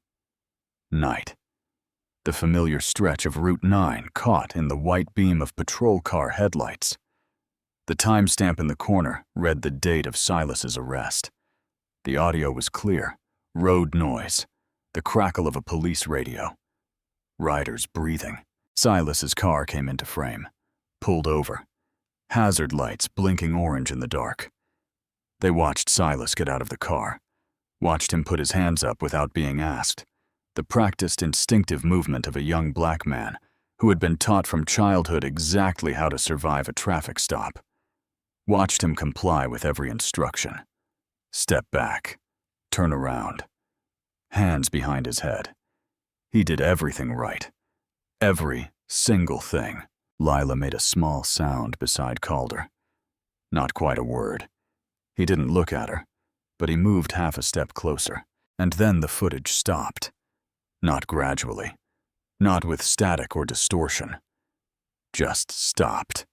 Night. the familiar stretch of Route 9 caught in the white beam of patrol car headlights. The timestamp in the corner read the date of Silas's arrest. The audio was clear, road noise, the crackle of a police radio. Riders breathing. Silas's car came into frame, pulled over, hazard lights blinking orange in the dark. They watched Silas get out of the car, watched him put his hands up without being asked, the practiced instinctive movement of a young black man who had been taught from childhood exactly how to survive a traffic stop. Watched him comply with every instruction. Step back, turn around, hands behind his head. He did everything right. Every single thing. Lila made a small sound beside Calder. Not quite a word. He didn't look at her, but he moved half a step closer, and then the footage stopped. Not gradually, not with static or distortion. Just stopped.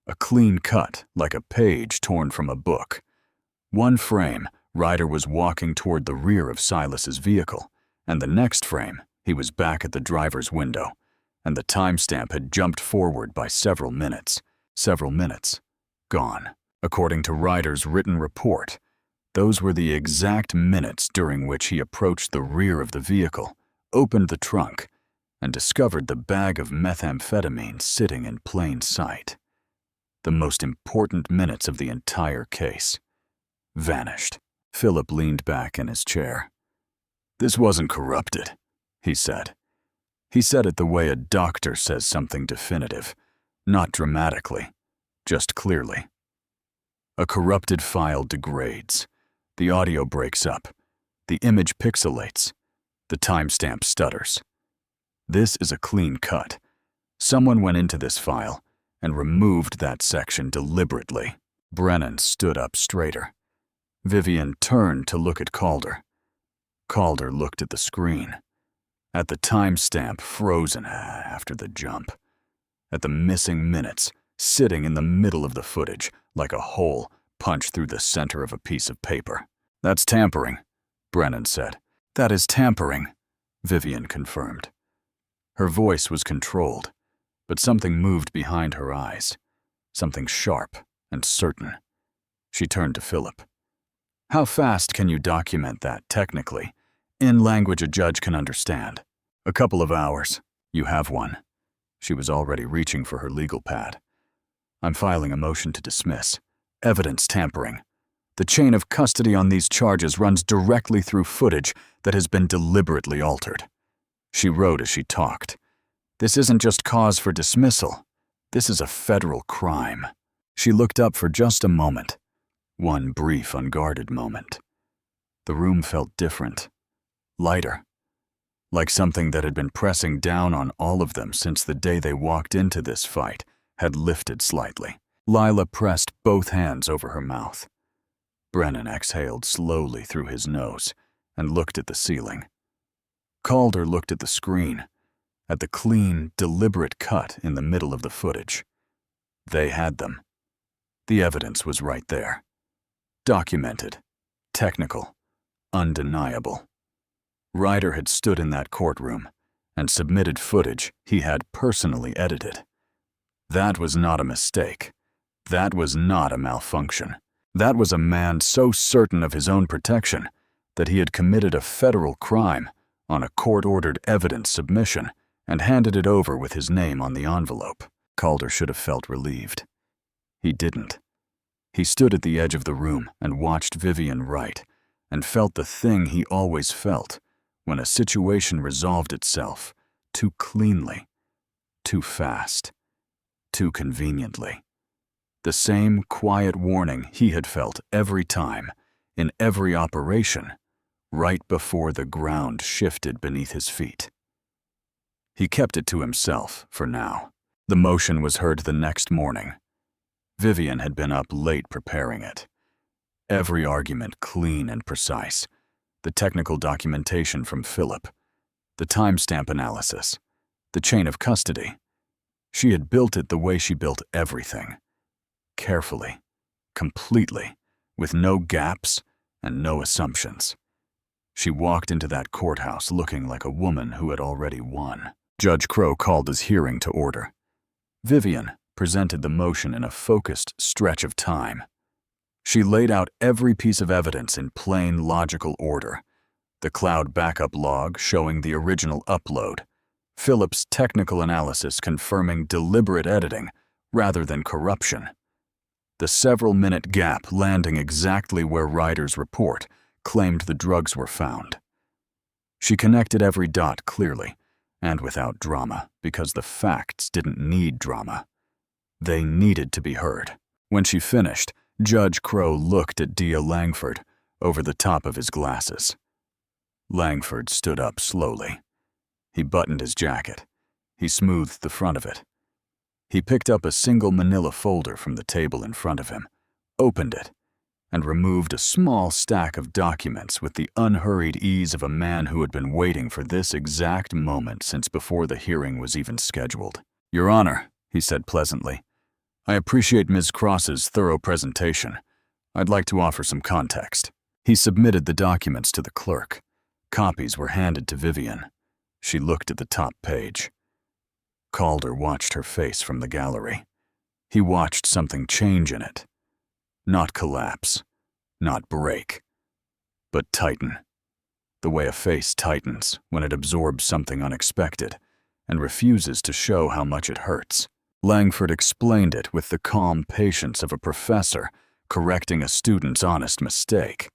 A clean cut, like a page torn from a book. One frame, Ryder was walking toward the rear of Silas's vehicle, and the next frame, he was back at the driver's window, and the timestamp had jumped forward by several minutes. Gone. According to Ryder's written report, those were the exact minutes during which he approached the rear of the vehicle, opened the trunk, and discovered the bag of methamphetamine sitting in plain sight. The most important minutes of the entire case. Vanished. Philip leaned back in his chair. "This wasn't corrupted," he said. He said it the way a doctor says something definitive, not dramatically, just clearly. A corrupted file degrades. The audio breaks up. The image pixelates. The timestamp stutters. This is a clean cut. Someone went into this file and removed that section deliberately. Brennan stood up straighter. Vivian turned to look at Calder. Calder looked at the screen. At the timestamp frozen after the jump. At the missing minutes sitting in the middle of the footage like a hole punched through the center of a piece of paper. "That's tampering," Brennan said. "That is tampering," Vivian confirmed. Her voice was controlled, but something moved behind her eyes. Something sharp and certain. She turned to Philip. "How fast can you document that, technically, in language a judge can understand?" "A couple of hours. You have one." She was already reaching for her legal pad. "I'm filing a motion to dismiss. Evidence tampering. The chain of custody on these charges runs directly through footage that has been deliberately altered." She wrote as she talked. "This isn't just cause for dismissal. This is a federal crime." She looked up for just a moment. One brief, unguarded moment. The room felt different. Lighter. Like something that had been pressing down on all of them since the day they walked into this fight had lifted slightly. Lila pressed both hands over her mouth. Brennan exhaled slowly through his nose and looked at the ceiling. Calder looked at the screen, at the clean, deliberate cut in the middle of the footage. They had them. The evidence was right there. Documented, technical, undeniable. Ryder had stood in that courtroom and submitted footage he had personally edited. That was not a mistake. That was not a malfunction. That was a man so certain of his own protection that he had committed a federal crime on a court-ordered evidence submission and handed it over with his name on the envelope. Calder should have felt relieved. He didn't. He stood at the edge of the room and watched Vivian write, and felt the thing he always felt when a situation resolved itself too cleanly, too fast, too conveniently. The same quiet warning he had felt every time, in every operation, right before the ground shifted beneath his feet. He kept it to himself for now. The motion was heard the next morning. Vivian had been up late preparing it. Every argument clean and precise. The technical documentation from Philip. The timestamp analysis. The chain of custody. She had built it the way she built everything. Carefully. Completely. With no gaps and no assumptions. She walked into that courthouse looking like a woman who had already won. Judge Crow called his hearing to order. Vivian presented the motion in a focused stretch of time. She laid out every piece of evidence in plain, logical order. The cloud backup log showing the original upload. Phillips' technical analysis confirming deliberate editing rather than corruption. The several-minute gap landing exactly where Ryder's report claimed the drugs were found. She connected every dot clearly and without drama because the facts didn't need drama. They needed to be heard. When she finished, Judge Crow looked at Dia Langford over the top of his glasses. Langford stood up slowly. He buttoned his jacket. He smoothed the front of it. He picked up a single manila folder from the table in front of him, opened it, and removed a small stack of documents with the unhurried ease of a man who had been waiting for this exact moment since before the hearing was even scheduled. "Your Honor," he said pleasantly, "I appreciate Ms. Cross's thorough presentation. I'd like to offer some context." He submitted the documents to the clerk. Copies were handed to Vivian. She looked at the top page. Calder watched her face from the gallery. He watched something change in it. Not collapse, not break, but tighten. The way a face tightens when it absorbs something unexpected and refuses to show how much it hurts. Langford explained it with the calm patience of a professor correcting a student's honest mistake.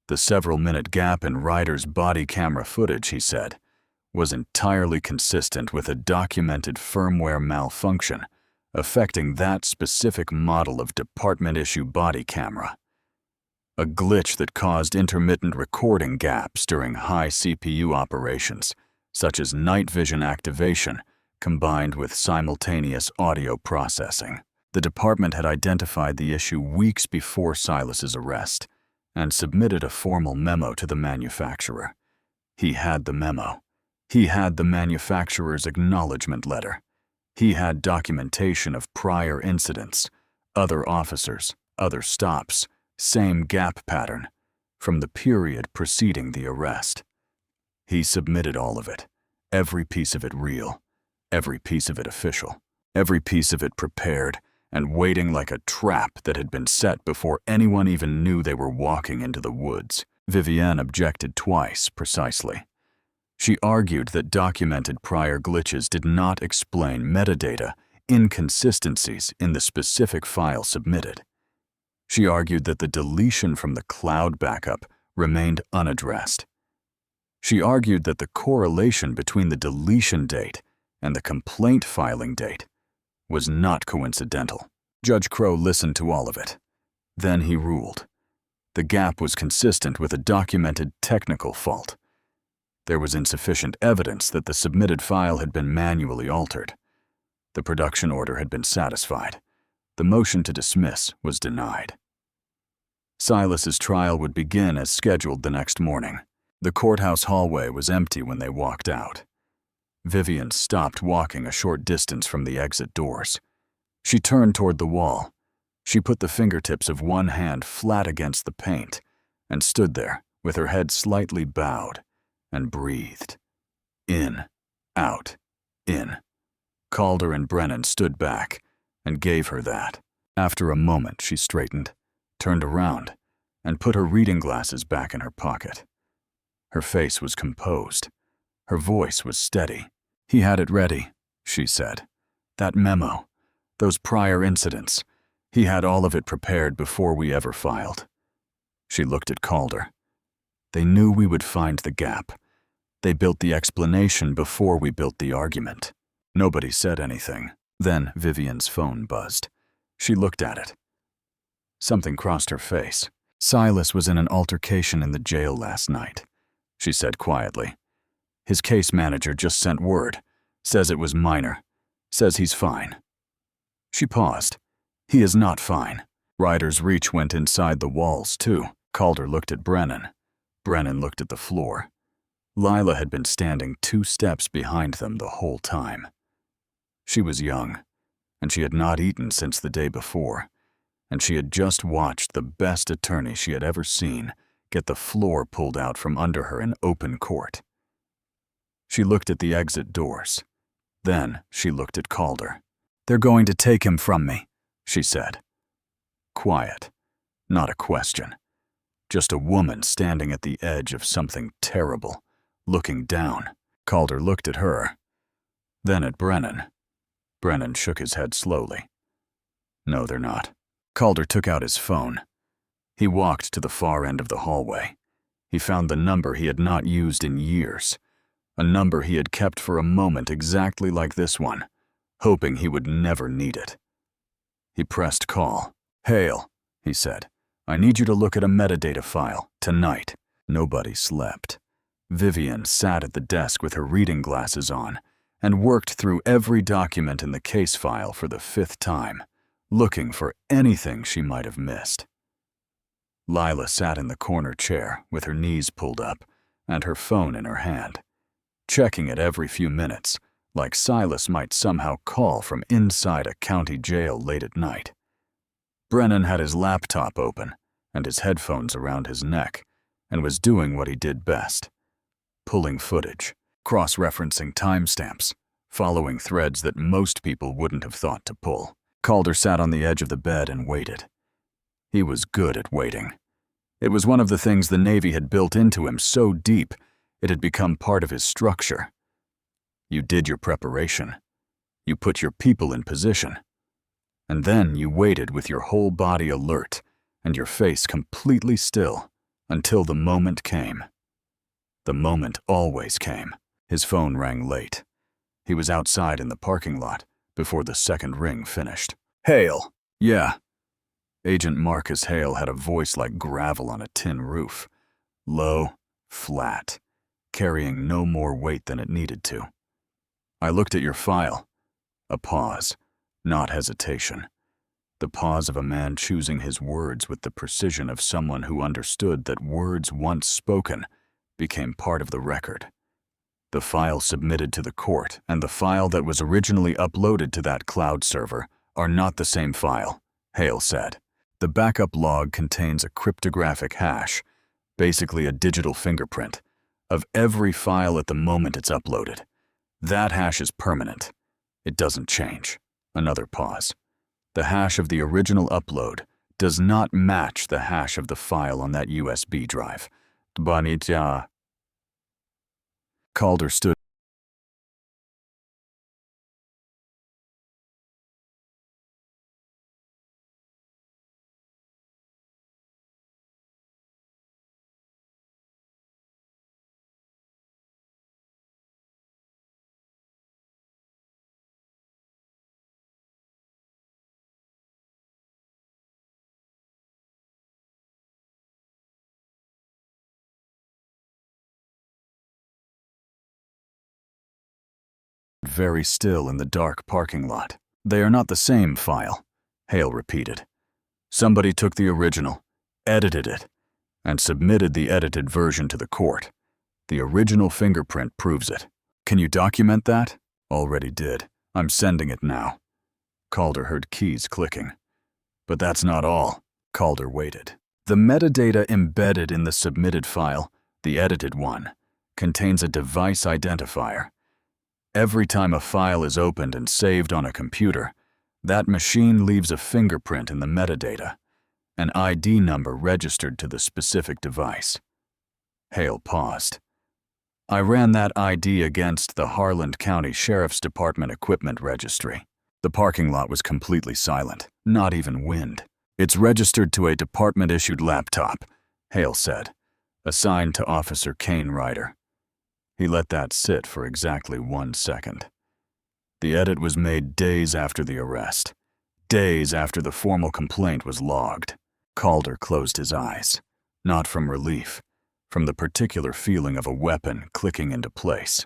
The several-minute gap in Ryder's body camera footage, he said, was entirely consistent with a documented firmware malfunction affecting that specific model of department-issue body camera. A glitch that caused intermittent recording gaps during high CPU operations, such as night vision activation, combined with simultaneous audio processing. The department had identified the issue weeks before Silas's arrest and submitted a formal memo to the manufacturer. He had the memo. He had the manufacturer's acknowledgement letter. He had documentation of prior incidents, other officers, other stops, same gap pattern, from the period preceding the arrest. He submitted all of it, every piece of it real, every piece of it official, every piece of it prepared and waiting like a trap that had been set before anyone even knew they were walking into the woods. Vivienne objected twice, precisely. She argued that documented prior glitches did not explain metadata inconsistencies in the specific file submitted. She argued that the deletion from the cloud backup remained unaddressed. She argued that the correlation between the deletion date and the complaint filing date was not coincidental. Judge Crow listened to all of it. Then he ruled. The gap was consistent with a documented technical fault. There was insufficient evidence that the submitted file had been manually altered. The production order had been satisfied. The motion to dismiss was denied. Silas's trial would begin as scheduled the next morning. The courthouse hallway was empty when they walked out. Vivian stopped walking a short distance from the exit doors. She turned toward the wall. She put the fingertips of one hand flat against the paint and stood there with her head slightly bowed and breathed. In, out, in. Calder and Brennan stood back and gave her that. After a moment, she straightened, turned around, and put her reading glasses back in her pocket. Her face was composed. Her voice was steady. "He had it ready," she said. "That memo, those prior incidents, he had all of it prepared before we ever filed." She looked at Calder. "They knew we would find the gap. They built the explanation before we built the argument." Nobody said anything. Then Vivian's phone buzzed. She looked at it. Something crossed her face. "Silas was in an altercation in the jail last night," she said quietly. "His case manager just sent word. Says it was minor. Says he's fine." She paused. "He is not fine." Ryder's reach went inside the walls, too. Calder looked at Brennan. Brennan looked at the floor. Lila had been standing 2 steps behind them the whole time. She was young, and she had not eaten since the day before, and she had just watched the best attorney she had ever seen get the floor pulled out from under her in open court. She looked at the exit doors. Then she looked at Calder. "They're going to take him from me," she said. Quiet, not a question. Just a woman standing at the edge of something terrible, looking down. Calder looked at her, then at Brennan. Brennan shook his head slowly. "No, they're not." Calder took out his phone. He walked to the far end of the hallway. He found the number he had not used in years, a number he had kept for a moment exactly like this one, hoping he would never need it. He pressed call. "Hale," he said, "I need you to look at a metadata file, tonight." Nobody slept. Vivian sat at the desk with her reading glasses on and worked through every document in the case file for the 5th time, looking for anything she might have missed. Lila sat in the corner chair with her knees pulled up and her phone in her hand, checking it every few minutes, like Silas might somehow call from inside a county jail late at night. Brennan had his laptop open and his headphones around his neck and was doing what he did best, pulling footage, cross-referencing timestamps, following threads that most people wouldn't have thought to pull. Calder sat on the edge of the bed and waited. He was good at waiting. It was one of the things the Navy had built into him so deep it had become part of his structure. You did your preparation. You put your people in position. And then you waited with your whole body alert and your face completely still until the moment came. The moment always came. His phone rang late. He was outside in the parking lot before the second ring finished. "Hale." "Yeah." Agent Marcus Hale had a voice like gravel on a tin roof. Low, flat, carrying no more weight than it needed to. "I looked at your file." A pause, not hesitation. The pause of a man choosing his words with the precision of someone who understood that words once spoken became part of the record. The file submitted to the court and the file that was originally uploaded to that cloud server are not the same file, Hale said. The backup log contains a cryptographic hash, basically a digital fingerprint, of every file at the moment it's uploaded. That hash is permanent. It doesn't change. Another pause. The hash of the original upload does not match the hash of the file on that USB drive. Calder stood very still in the dark parking lot. "They are not the same file," Hale repeated. "Somebody took the original, edited it, and submitted the edited version to the court. The original fingerprint proves it. Can you document that?" "Already did. I'm sending it now." Calder heard keys clicking. "But that's not all." Calder waited. "The metadata embedded in the submitted file, the edited one, contains a device identifier. Every time a file is opened and saved on a computer, that machine leaves a fingerprint in the metadata, an ID number registered to the specific device." Hale paused. "I ran that ID against the Harland County Sheriff's Department Equipment Registry." The parking lot was completely silent, not even wind. "It's registered to a department-issued laptop," Hale said, "assigned to Officer Kane Ryder." He let that sit for exactly 1 second. The edit was made days after the arrest, days after the formal complaint was logged. Calder closed his eyes, not from relief, from the particular feeling of a weapon clicking into place.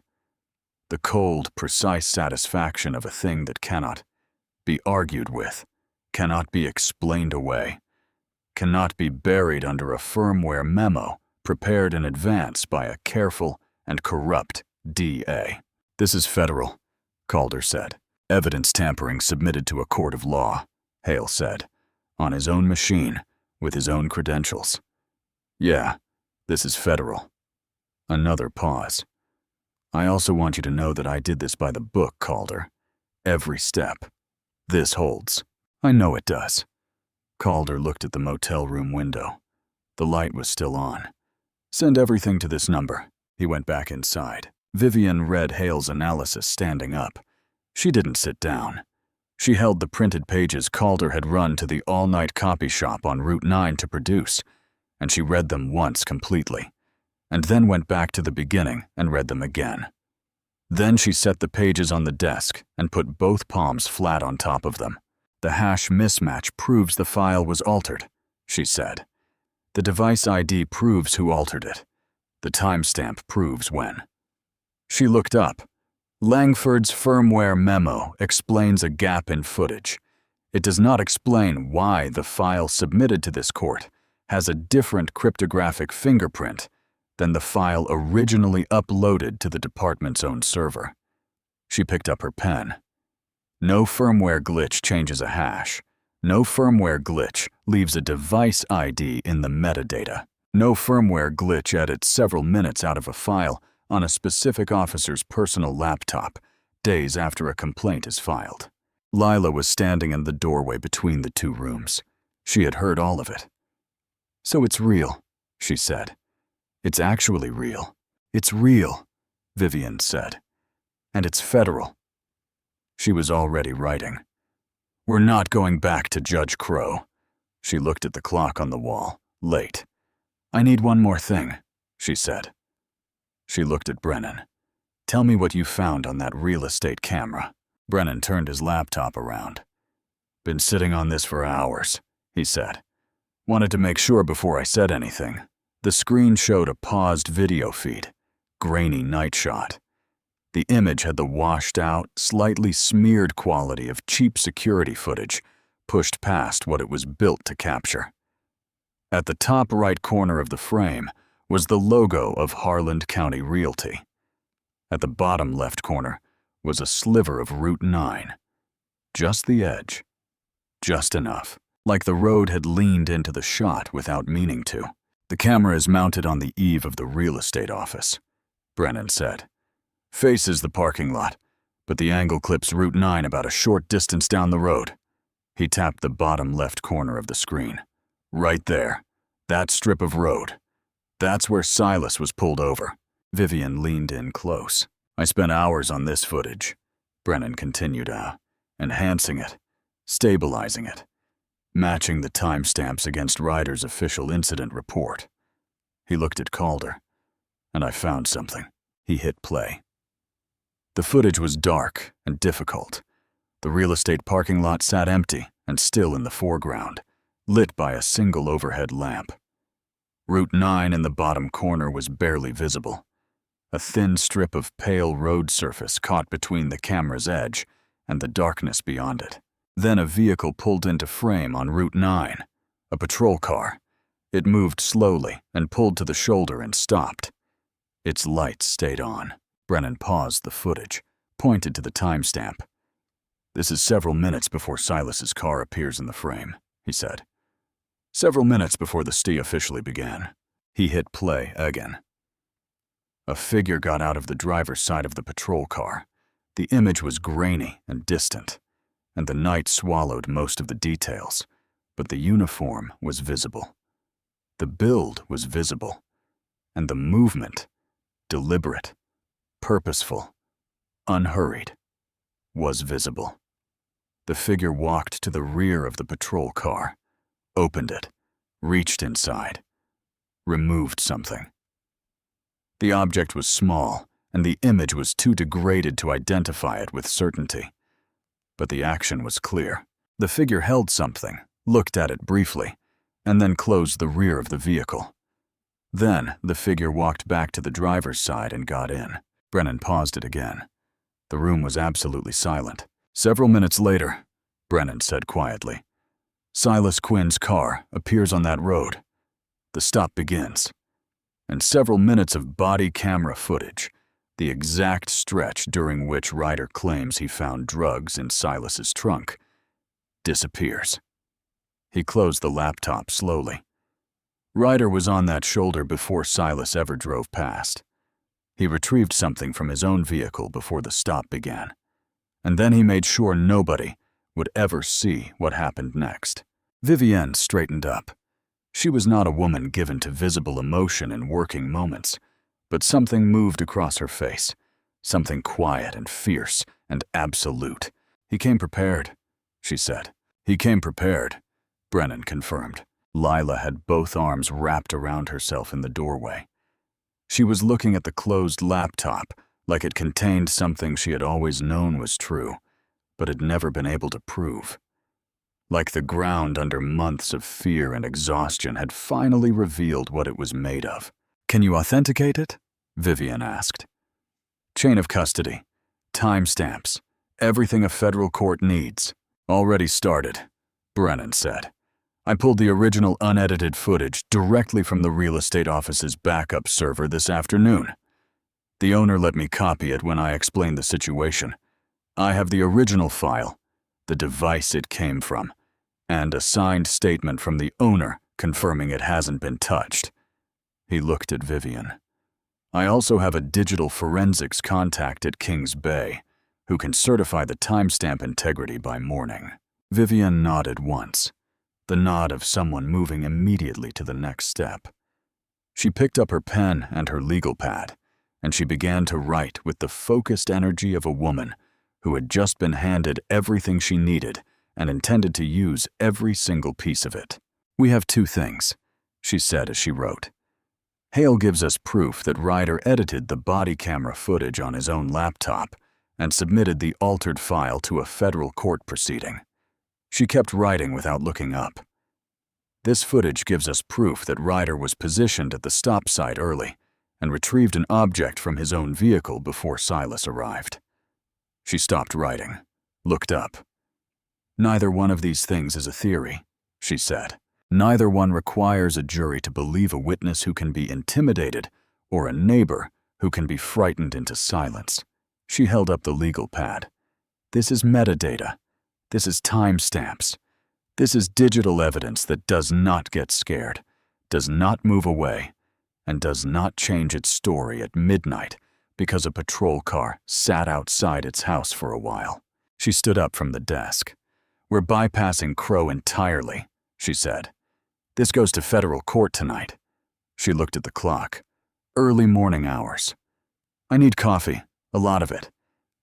The cold, precise satisfaction of a thing that cannot be argued with, cannot be explained away, cannot be buried under a firmware memo prepared in advance by a careful and corrupt DA. "This is federal," Calder said. "Evidence tampering submitted to a court of law," Hale said, "on his own machine, with his own credentials." "Yeah, This is federal. Another pause. I also want you to know that I did this by the book, Calder. Every step. This holds. I know it does. Calder looked at the motel room window. The light was still on. Send everything to this number. He went back inside. Vivian read Hale's analysis standing up. She didn't sit down. She held the printed pages Calder had run to the all-night copy shop on Route 9 to produce, and she read them once completely, and then went back to the beginning and read them again. Then she set the pages on the desk and put both palms flat on top of them. The hash mismatch proves the file was altered, she said. The device ID proves who altered it. The timestamp proves when. She looked up. Langford's firmware memo explains a gap in footage. It does not explain why the file submitted to this court has a different cryptographic fingerprint than the file originally uploaded to the department's own server. She picked up her pen. No firmware glitch changes a hash. No firmware glitch leaves a device ID in the metadata. No firmware glitch edits several minutes out of a file on a specific officer's personal laptop, days after a complaint is filed. Lila was standing in the doorway between the two rooms. She had heard all of it. So it's real, she said. It's actually real. It's real, Vivian said. And it's federal. She was already writing. We're not going back to Judge Crow. She looked at the clock on the wall. Late. I need one more thing, she said. She looked at Brennan. Tell me what you found on that real estate camera. Brennan turned his laptop around. Been sitting on this for hours, he said. Wanted to make sure before I said anything. The screen showed a paused video feed. Grainy night shot. The image had the washed-out, slightly smeared quality of cheap security footage, pushed past what it was built to capture. At the top right corner of the frame was the logo of Harland County Realty. At the bottom left corner was a sliver of Route 9. Just the edge. Just enough, like the road had leaned into the shot without meaning to. The camera is mounted on the eave of the real estate office, Brennan said. Faces the parking lot, but the angle clips Route 9 about a short distance down the road. He tapped the bottom left corner of the screen. Right there. That strip of road. That's where Silas was pulled over. Vivian leaned in close. I spent hours on this footage, Brennan continued, enhancing it, stabilizing it, matching the timestamps against Ryder's official incident report. He looked at Calder, and I found something. He hit play. The footage was dark and difficult. The real estate parking lot sat empty and still in the foreground, lit by a single overhead lamp. Route 9 in the bottom corner was barely visible. A thin strip of pale road surface caught between the camera's edge and the darkness beyond it. Then a vehicle pulled into frame on Route 9, a patrol car. It moved slowly and pulled to the shoulder and stopped. Its lights stayed on. Brennan paused the footage, pointed to the timestamp. This is several minutes before Silas's car appears in the frame, he said. Several minutes before the STI officially began. He hit play again. A figure got out of the driver's side of the patrol car. The image was grainy and distant, and the night swallowed most of the details, but the uniform was visible. The build was visible, and the movement, deliberate, purposeful, unhurried, was visible. The figure walked to the rear of the patrol car, opened it, reached inside, removed something. The object was small, and the image was too degraded to identify it with certainty. But the action was clear. The figure held something, looked at it briefly, and then closed the rear of the vehicle. Then the figure walked back to the driver's side and got in. Brennan paused it again. The room was absolutely silent. Several minutes later, Brennan said quietly, Silas Quinn's car appears on that road. The stop begins. And several minutes of body camera footage, the exact stretch during which Ryder claims he found drugs in Silas's trunk, disappears. He closed the laptop slowly. Ryder was on that shoulder before Silas ever drove past. He retrieved something from his own vehicle before the stop began, and then he made sure nobody would ever see what happened next. Vivienne straightened up. She was not a woman given to visible emotion in working moments, but something moved across her face, something quiet and fierce and absolute. "He came prepared," she said. "He came prepared," Brennan confirmed. Lila had both arms wrapped around herself in the doorway. She was looking at the closed laptop like it contained something she had always known was true, but had never been able to prove. Like the ground under months of fear and exhaustion had finally revealed what it was made of. "Can you authenticate it?" Vivienne asked. "Chain of custody, timestamps, everything a federal court needs." "Already started," Brennan said. "I pulled the original unedited footage directly from the real estate office's backup server this afternoon. The owner let me copy it when I explained the situation. I have the original file, the device it came from, and a signed statement from the owner confirming it hasn't been touched." He looked at Vivienne. "I also have a digital forensics contact at Kings Bay who can certify the timestamp integrity by morning." Vivienne nodded once, the nod of someone moving immediately to the next step. She picked up her pen and her legal pad, and she began to write with the focused energy of a woman who had just been handed everything she needed and intended to use every single piece of it. "We have two things," she said as she wrote. "Hale gives us proof that Ryder edited the body camera footage on his own laptop and submitted the altered file to a federal court proceeding." She kept writing without looking up. "This footage gives us proof that Ryder was positioned at the stop site early and retrieved an object from his own vehicle before Silas arrived." She stopped writing, looked up. "Neither one of these things is a theory," she said. "Neither one requires a jury to believe a witness who can be intimidated or a neighbor who can be frightened into silence." She held up the legal pad. "This is metadata. This is timestamps. This is digital evidence that does not get scared, does not move away, and does not change its story at midnight because a patrol car sat outside its house for a while." She stood up from the desk. "We're bypassing Crow entirely," she said. "This goes to federal court tonight." She looked at the clock. "Early morning hours. I need coffee, a lot of it,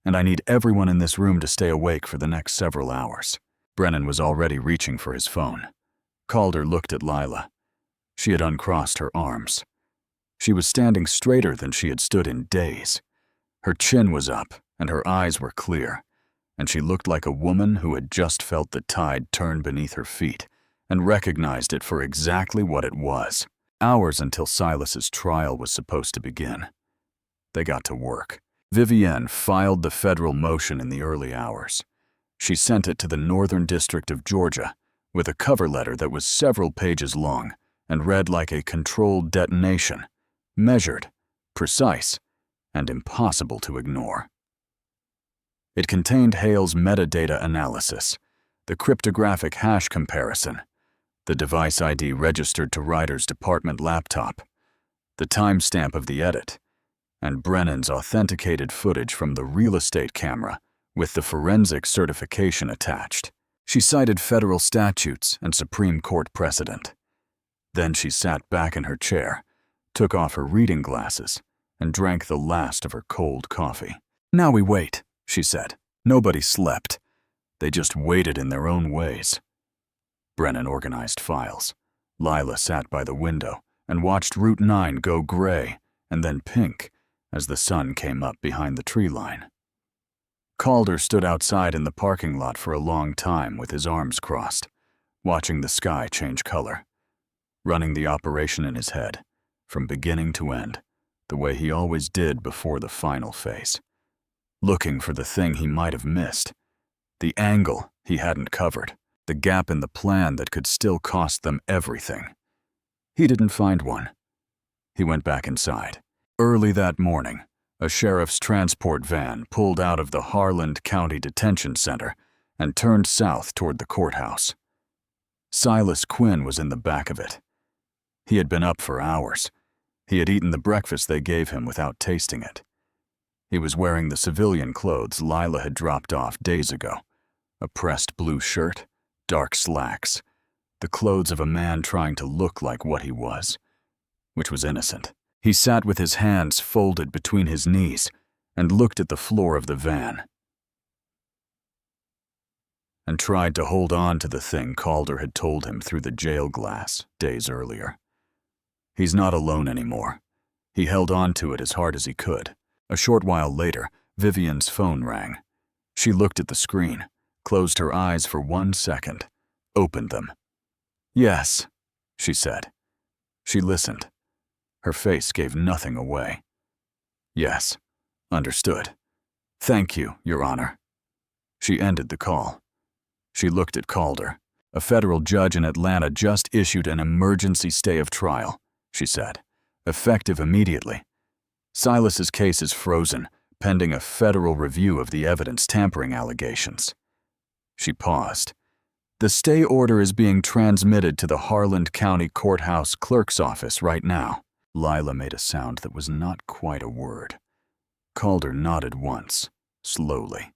and I need everyone in this room to stay awake for the next several hours." Brennan was already reaching for his phone. Calder looked at Lila. She had uncrossed her arms. She was standing straighter than she had stood in days. Her chin was up and her eyes were clear, and she looked like a woman who had just felt the tide turn beneath her feet and recognized it for exactly what it was. Hours until Silas's trial was supposed to begin. They got to work. Vivienne filed the federal motion in the early hours. She sent it to the Northern District of Georgia with a cover letter that was several pages long and read like a controlled detonation, measured, precise, and impossible to ignore. It contained Hale's metadata analysis, the cryptographic hash comparison, the device ID registered to Ryder's department laptop, the timestamp of the edit, and Brennan's authenticated footage from the real estate camera with the forensic certification attached. She cited federal statutes and Supreme Court precedent. Then she sat back in her chair, took off her reading glasses, and drank the last of her cold coffee. "Now we wait," she said. "Nobody slept. They just waited in their own ways." Brennan organized files. Lila sat by the window and watched Route 9 go gray and then pink as the sun came up behind the tree line. Calder stood outside in the parking lot for a long time with his arms crossed, watching the sky change color, running the operation in his head, from beginning to end, the way he always did before the final phase. Looking for the thing he might have missed, the angle he hadn't covered, the gap in the plan that could still cost them everything. He didn't find one. He went back inside. Early that morning, a sheriff's transport van pulled out of the Harland County Detention Center and turned south toward the courthouse. Silas Quinn was in the back of it. He had been up for hours. He had eaten the breakfast they gave him without tasting it. He was wearing the civilian clothes Lila had dropped off days ago. A pressed blue shirt, dark slacks, the clothes of a man trying to look like what he was, which was innocent. He sat with his hands folded between his knees and looked at the floor of the van and tried to hold on to the thing Calder had told him through the jail glass days earlier. He's not alone anymore. He held on to it as hard as he could. A short while later, Vivian's phone rang. She looked at the screen, closed her eyes for 1 second, opened them. "Yes," she said. She listened. Her face gave nothing away. "Yes, understood. Thank you, Your Honor." She ended the call. She looked at Calder. "A federal judge in Atlanta just issued an emergency stay of trial," she said, "effective immediately. Silas's case is frozen, pending a federal review of the evidence tampering allegations." She paused. "The stay order is being transmitted to the Harlan County Courthouse clerk's office right now." Lila made a sound that was not quite a word. Calder nodded once, slowly.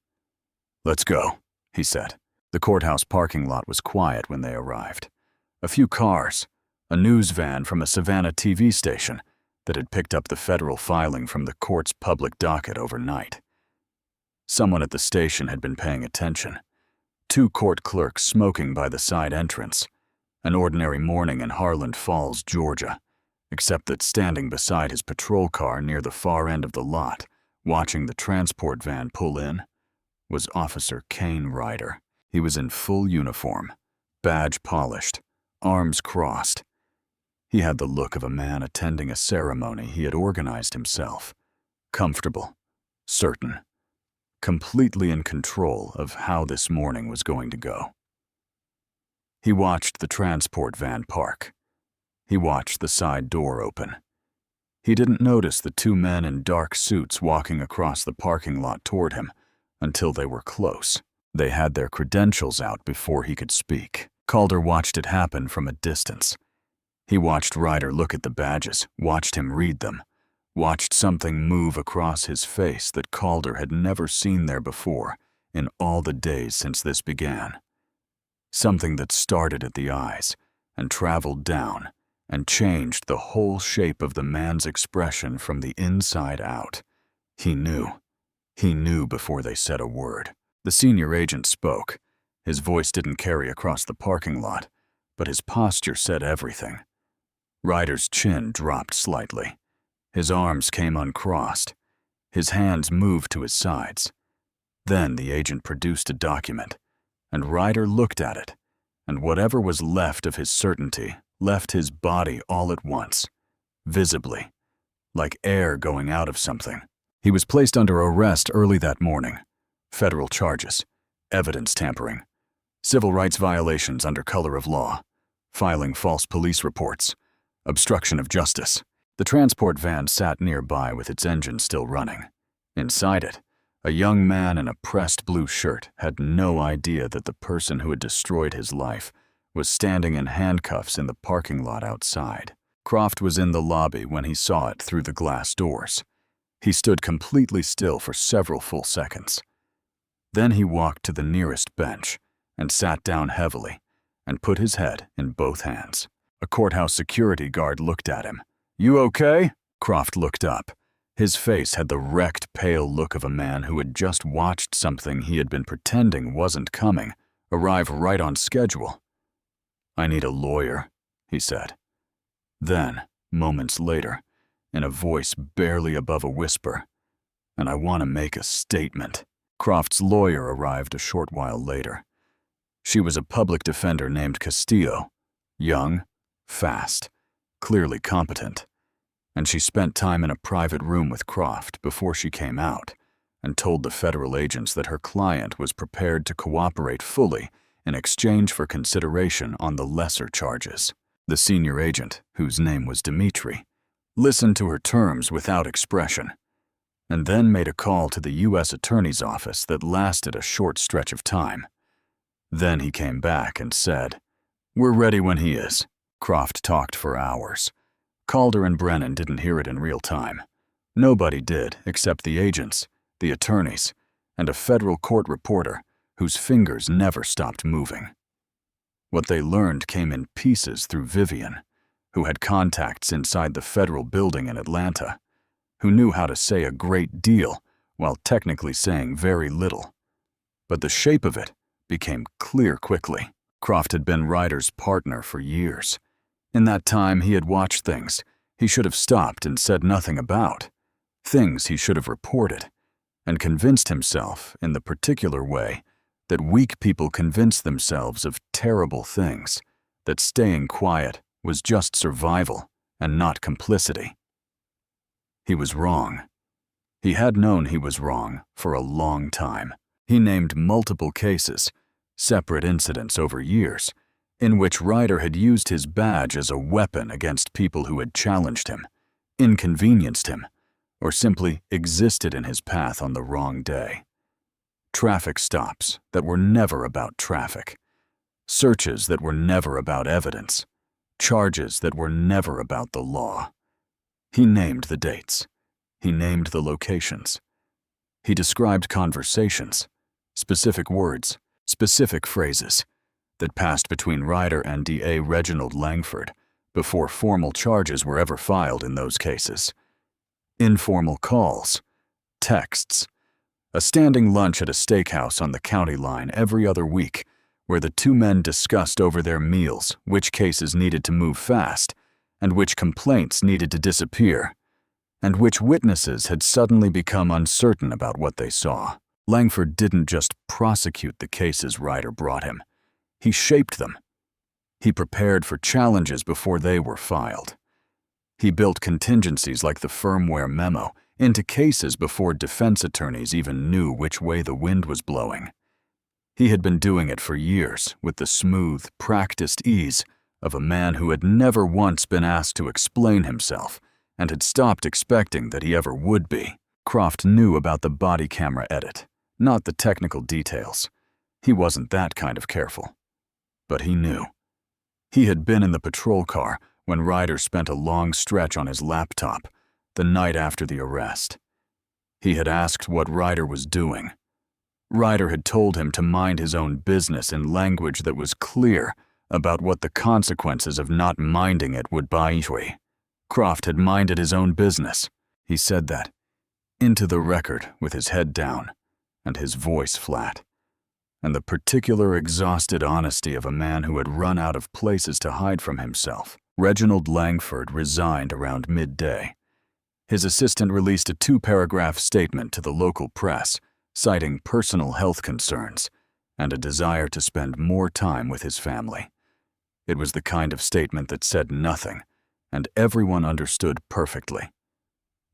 "Let's go," he said. The courthouse parking lot was quiet when they arrived. A few cars, a news van from a Savannah TV station that had picked up the federal filing from the court's public docket overnight. Someone at the station had been paying attention. 2 court clerks smoking by the side entrance. An ordinary morning in Harlan Falls, Georgia, except that standing beside his patrol car near the far end of the lot, watching the transport van pull in, was Officer Kane Ryder. He was in full uniform, badge polished, arms crossed. He had the look of a man attending a ceremony he had organized himself, comfortable, certain, completely in control of how this morning was going to go. He watched the transport van park. He watched the side door open. He didn't notice the 2 men in dark suits walking across the parking lot toward him until they were close. They had their credentials out before he could speak. Calder watched it happen from a distance. He watched Ryder look at the badges, watched him read them, watched something move across his face that Calder had never seen there before in all the days since this began. Something that started at the eyes and traveled down and changed the whole shape of the man's expression from the inside out. He knew. He knew before they said a word. The senior agent spoke. His voice didn't carry across the parking lot, but his posture said everything. Ryder's chin dropped slightly. His arms came uncrossed. His hands moved to his sides. Then the agent produced a document, and Ryder looked at it, and whatever was left of his certainty left his body all at once, visibly, like air going out of something. He was placed under arrest early that morning. Federal charges, evidence tampering, civil rights violations under color of law, filing false police reports, obstruction of justice. The transport van sat nearby with its engine still running. Inside it, a young man in a pressed blue shirt had no idea that the person who had destroyed his life was standing in handcuffs in the parking lot outside. Croft was in the lobby when he saw it through the glass doors. He stood completely still for several full seconds. Then he walked to the nearest bench and sat down heavily and put his head in both hands. A courthouse security guard looked at him. "You okay?" Croft looked up. His face had the wrecked, pale look of a man who had just watched something he had been pretending wasn't coming arrive right on schedule. "I need a lawyer," he said. Then, moments later, in a voice barely above a whisper, "And I want to make a statement." Croft's lawyer arrived a short while later. She was a public defender named Castillo, young, fast, clearly competent, and she spent time in a private room with Croft before she came out and told the federal agents that her client was prepared to cooperate fully in exchange for consideration on the lesser charges. The senior agent, whose name was Dimitri, listened to her terms without expression, and then made a call to the U.S. Attorney's office that lasted a short stretch of time. Then he came back and said, "We're ready when he is." Croft talked for hours. Calder and Brennan didn't hear it in real time. Nobody did except the agents, the attorneys, and a federal court reporter whose fingers never stopped moving. What they learned came in pieces through Vivian, who had contacts inside the federal building in Atlanta, who knew how to say a great deal while technically saying very little. But the shape of it became clear quickly. Croft had been Ryder's partner for years. In that time, he had watched things he should have stopped and said nothing about, things he should have reported, and convinced himself, in the particular way, that weak people convince themselves of terrible things, that staying quiet was just survival and not complicity. He was wrong. He had known he was wrong for a long time. He named multiple cases, separate incidents over years, in which Ryder had used his badge as a weapon against people who had challenged him, inconvenienced him, or simply existed in his path on the wrong day. Traffic stops that were never about traffic, searches that were never about evidence, charges that were never about the law. He named the dates. He named the locations. He described conversations, specific words, specific phrases that passed between Ryder and DA Reginald Langford before formal charges were ever filed in those cases. Informal calls, texts, a standing lunch at a steakhouse on the county line every other week where the two men discussed over their meals which cases needed to move fast and which complaints needed to disappear, and which witnesses had suddenly become uncertain about what they saw. Langford didn't just prosecute the cases Ryder brought him. He shaped them. He prepared for challenges before they were filed. He built contingencies like the firmware memo into cases before defense attorneys even knew which way the wind was blowing. He had been doing it for years with the smooth, practiced ease of a man who had never once been asked to explain himself and had stopped expecting that he ever would be. Croft knew about the body camera edit, not the technical details. He wasn't that kind of careful. But he knew. He had been in the patrol car when Ryder spent a long stretch on his laptop the night after the arrest. He had asked what Ryder was doing. Ryder had told him to mind his own business in language that was clear about what the consequences of not minding it would be. Croft had minded his own business. He said that, into the record with his head down and his voice flat, and the particular exhausted honesty of a man who had run out of places to hide from himself. Reginald Langford resigned around midday. His assistant released a 2-paragraph statement to the local press, citing personal health concerns and a desire to spend more time with his family. It was the kind of statement that said nothing, and everyone understood perfectly.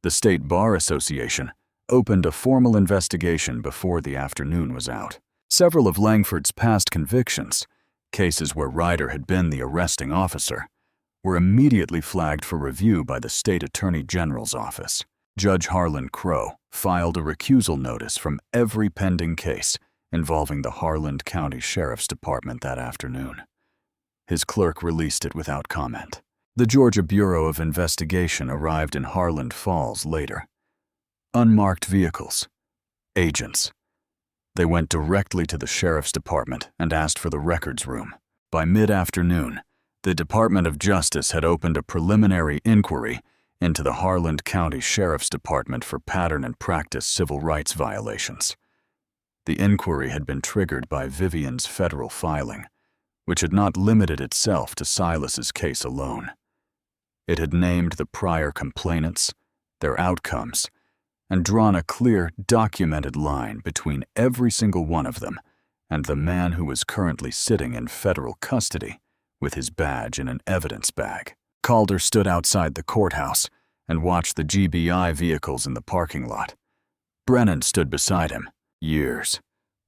The State Bar Association opened a formal investigation before the afternoon was out. Several of Langford's past convictions, cases where Ryder had been the arresting officer, were immediately flagged for review by the State Attorney General's office. Judge Harlan Crow filed a recusal notice from every pending case involving the Harlan County Sheriff's Department that afternoon. His clerk released it without comment. The Georgia Bureau of Investigation arrived in Harlan Falls later. Unmarked vehicles. Agents. They went directly to the Sheriff's Department and asked for the records room. By mid-afternoon, the Department of Justice had opened a preliminary inquiry into the Harlan County Sheriff's Department for pattern and practice civil rights violations. The inquiry had been triggered by Vivian's federal filing, which had not limited itself to Silas's case alone. It had named the prior complainants, their outcomes, and drawn a clear, documented line between every single one of them and the man who was currently sitting in federal custody with his badge in an evidence bag. Calder stood outside the courthouse and watched the GBI vehicles in the parking lot. Brennan stood beside him. Years,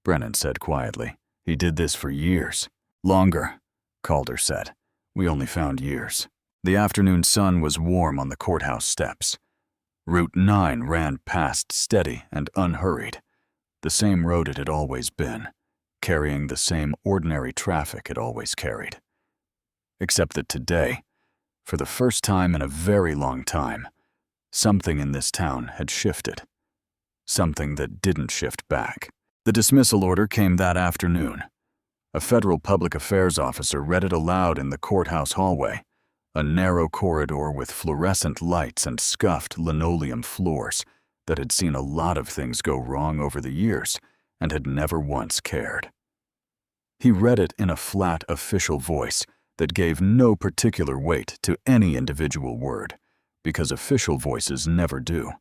Brennan said quietly. He did this for years. Longer, Calder said. We only found years. The afternoon sun was warm on the courthouse steps. Route 9 ran past steady and unhurried, the same road it had always been, carrying the same ordinary traffic it always carried. except that today, for the first time in a very long time, something in this town had shifted. Something that didn't shift back. The dismissal order came that afternoon. A federal public affairs officer read it aloud in the courthouse hallway, a narrow corridor with fluorescent lights and scuffed linoleum floors that had seen a lot of things go wrong over the years and had never once cared. He read it in a flat official voice that gave no particular weight to any individual word, because official voices never do.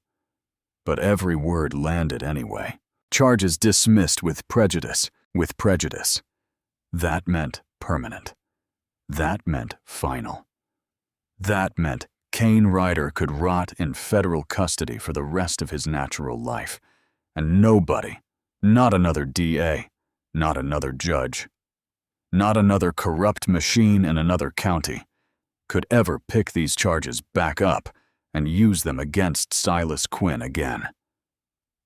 But every word landed anyway. Charges dismissed with prejudice, with prejudice. That meant permanent. That meant final. That meant Kane Ryder could rot in federal custody for the rest of his natural life, and nobody, not another DA, not another judge, not another corrupt machine in another county, could ever pick these charges back up and use them against Silas Quinn again.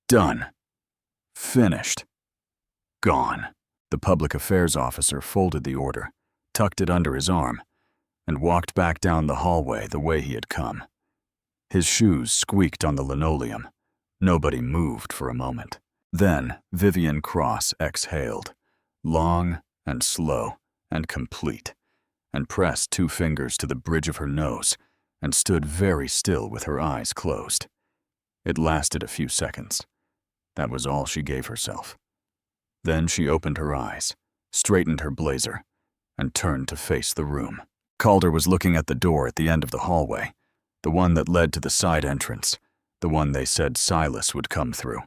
Done. Finished. Gone. The public affairs officer folded the order, tucked it under his arm, and walked back down the hallway the way he had come. His shoes squeaked on the linoleum. Nobody moved for a moment. Then Vivian Cross exhaled, long and slow and complete, and pressed 2 fingers to the bridge of her nose and stood very still with her eyes closed. It lasted a few seconds. That was all she gave herself. Then she opened her eyes, straightened her blazer, and turned to face the room. Calder was looking at the door at the end of the hallway, the one that led to the side entrance, the one they said Silas would come through.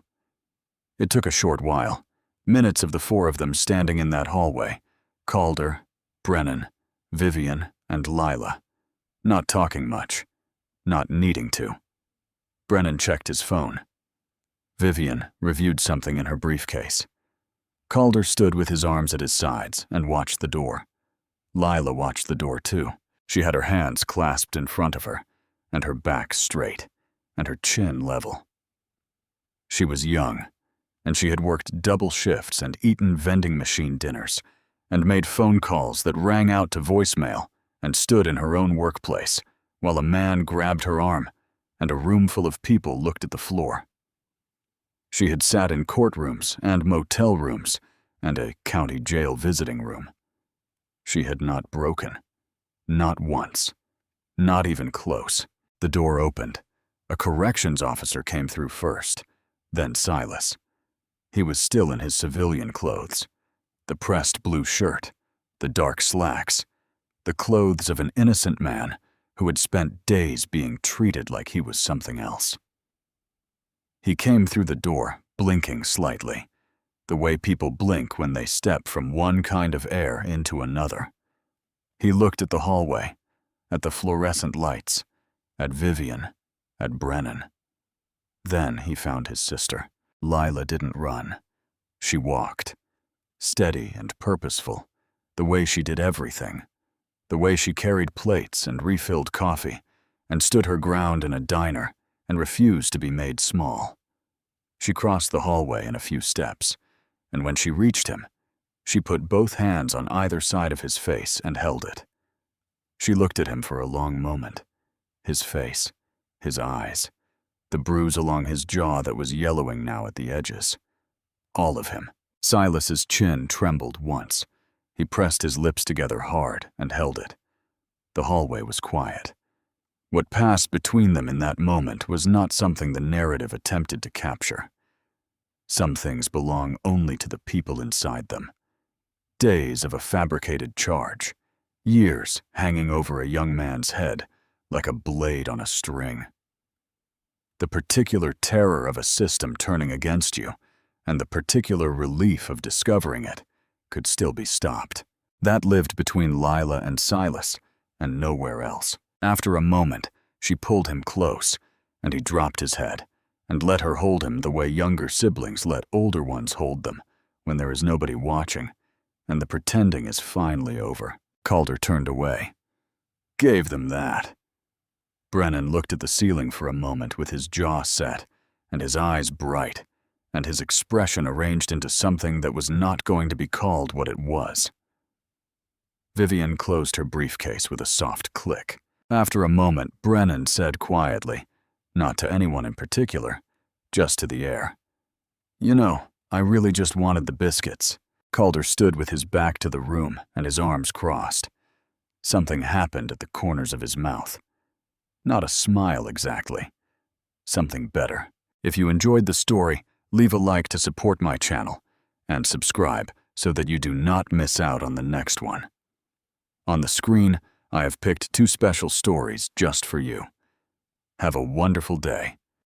It took a short while, minutes of the 4 of them standing in that hallway, Calder, Brennan, Vivian, and Lila, not talking much, not needing to. Brennan checked his phone. Vivian reviewed something in her briefcase. Calder stood with his arms at his sides and watched the door. Lila watched the door too. She had her hands clasped in front of her, and her back straight, and her chin level. She was young, and she had worked double shifts and eaten vending machine dinners, and made phone calls that rang out to voicemail, and stood in her own workplace, while a man grabbed her arm, and a room full of people looked at the floor. She had sat in courtrooms and motel rooms and a county jail visiting room. She had not broken. Not once. Not even close. The door opened. A corrections officer came through first, then Silas. He was still in his civilian clothes. The pressed blue shirt, the dark slacks, the clothes of an innocent man who had spent days being treated like he was something else. He came through the door, blinking slightly, the way people blink when they step from one kind of air into another. He looked at the hallway, at the fluorescent lights, at Vivian, at Brennan. Then he found his sister. Lila didn't run. She walked, steady and purposeful, the way she did everything, the way she carried plates and refilled coffee, and stood her ground in a diner, and refused to be made small. She crossed the hallway in a few steps, and when she reached him, she put both hands on either side of his face and held it. She looked at him for a long moment. His face, his eyes, the bruise along his jaw that was yellowing now at the edges. All of him. Silas's chin trembled once. He pressed his lips together hard and held it. The hallway was quiet. What passed between them in that moment was not something the narrative attempted to capture. Some things belong only to the people inside them. Days of a fabricated charge, years hanging over a young man's head like a blade on a string. The particular terror of a system turning against you, and the particular relief of discovering it, could still be stopped. That lived between Lila and Silas, and nowhere else. After a moment, she pulled him close, and he dropped his head, and let her hold him the way younger siblings let older ones hold them, when there is nobody watching, and the pretending is finally over. Calder turned away. Gave them that. Brennan looked at the ceiling for a moment with his jaw set, and his eyes bright, and his expression arranged into something that was not going to be called what it was. Vivian closed her briefcase with a soft click. After a moment, Brennan said quietly, not to anyone in particular, just to the air, "You know, I really just wanted the biscuits." Calder stood with his back to the room and his arms crossed. Something happened at the corners of his mouth. Not a smile exactly. Something better. If you enjoyed the story, leave a like to support my channel, and subscribe so that you do not miss out on the next one. On the screen, I have picked 2 special stories just for you. Have a wonderful day.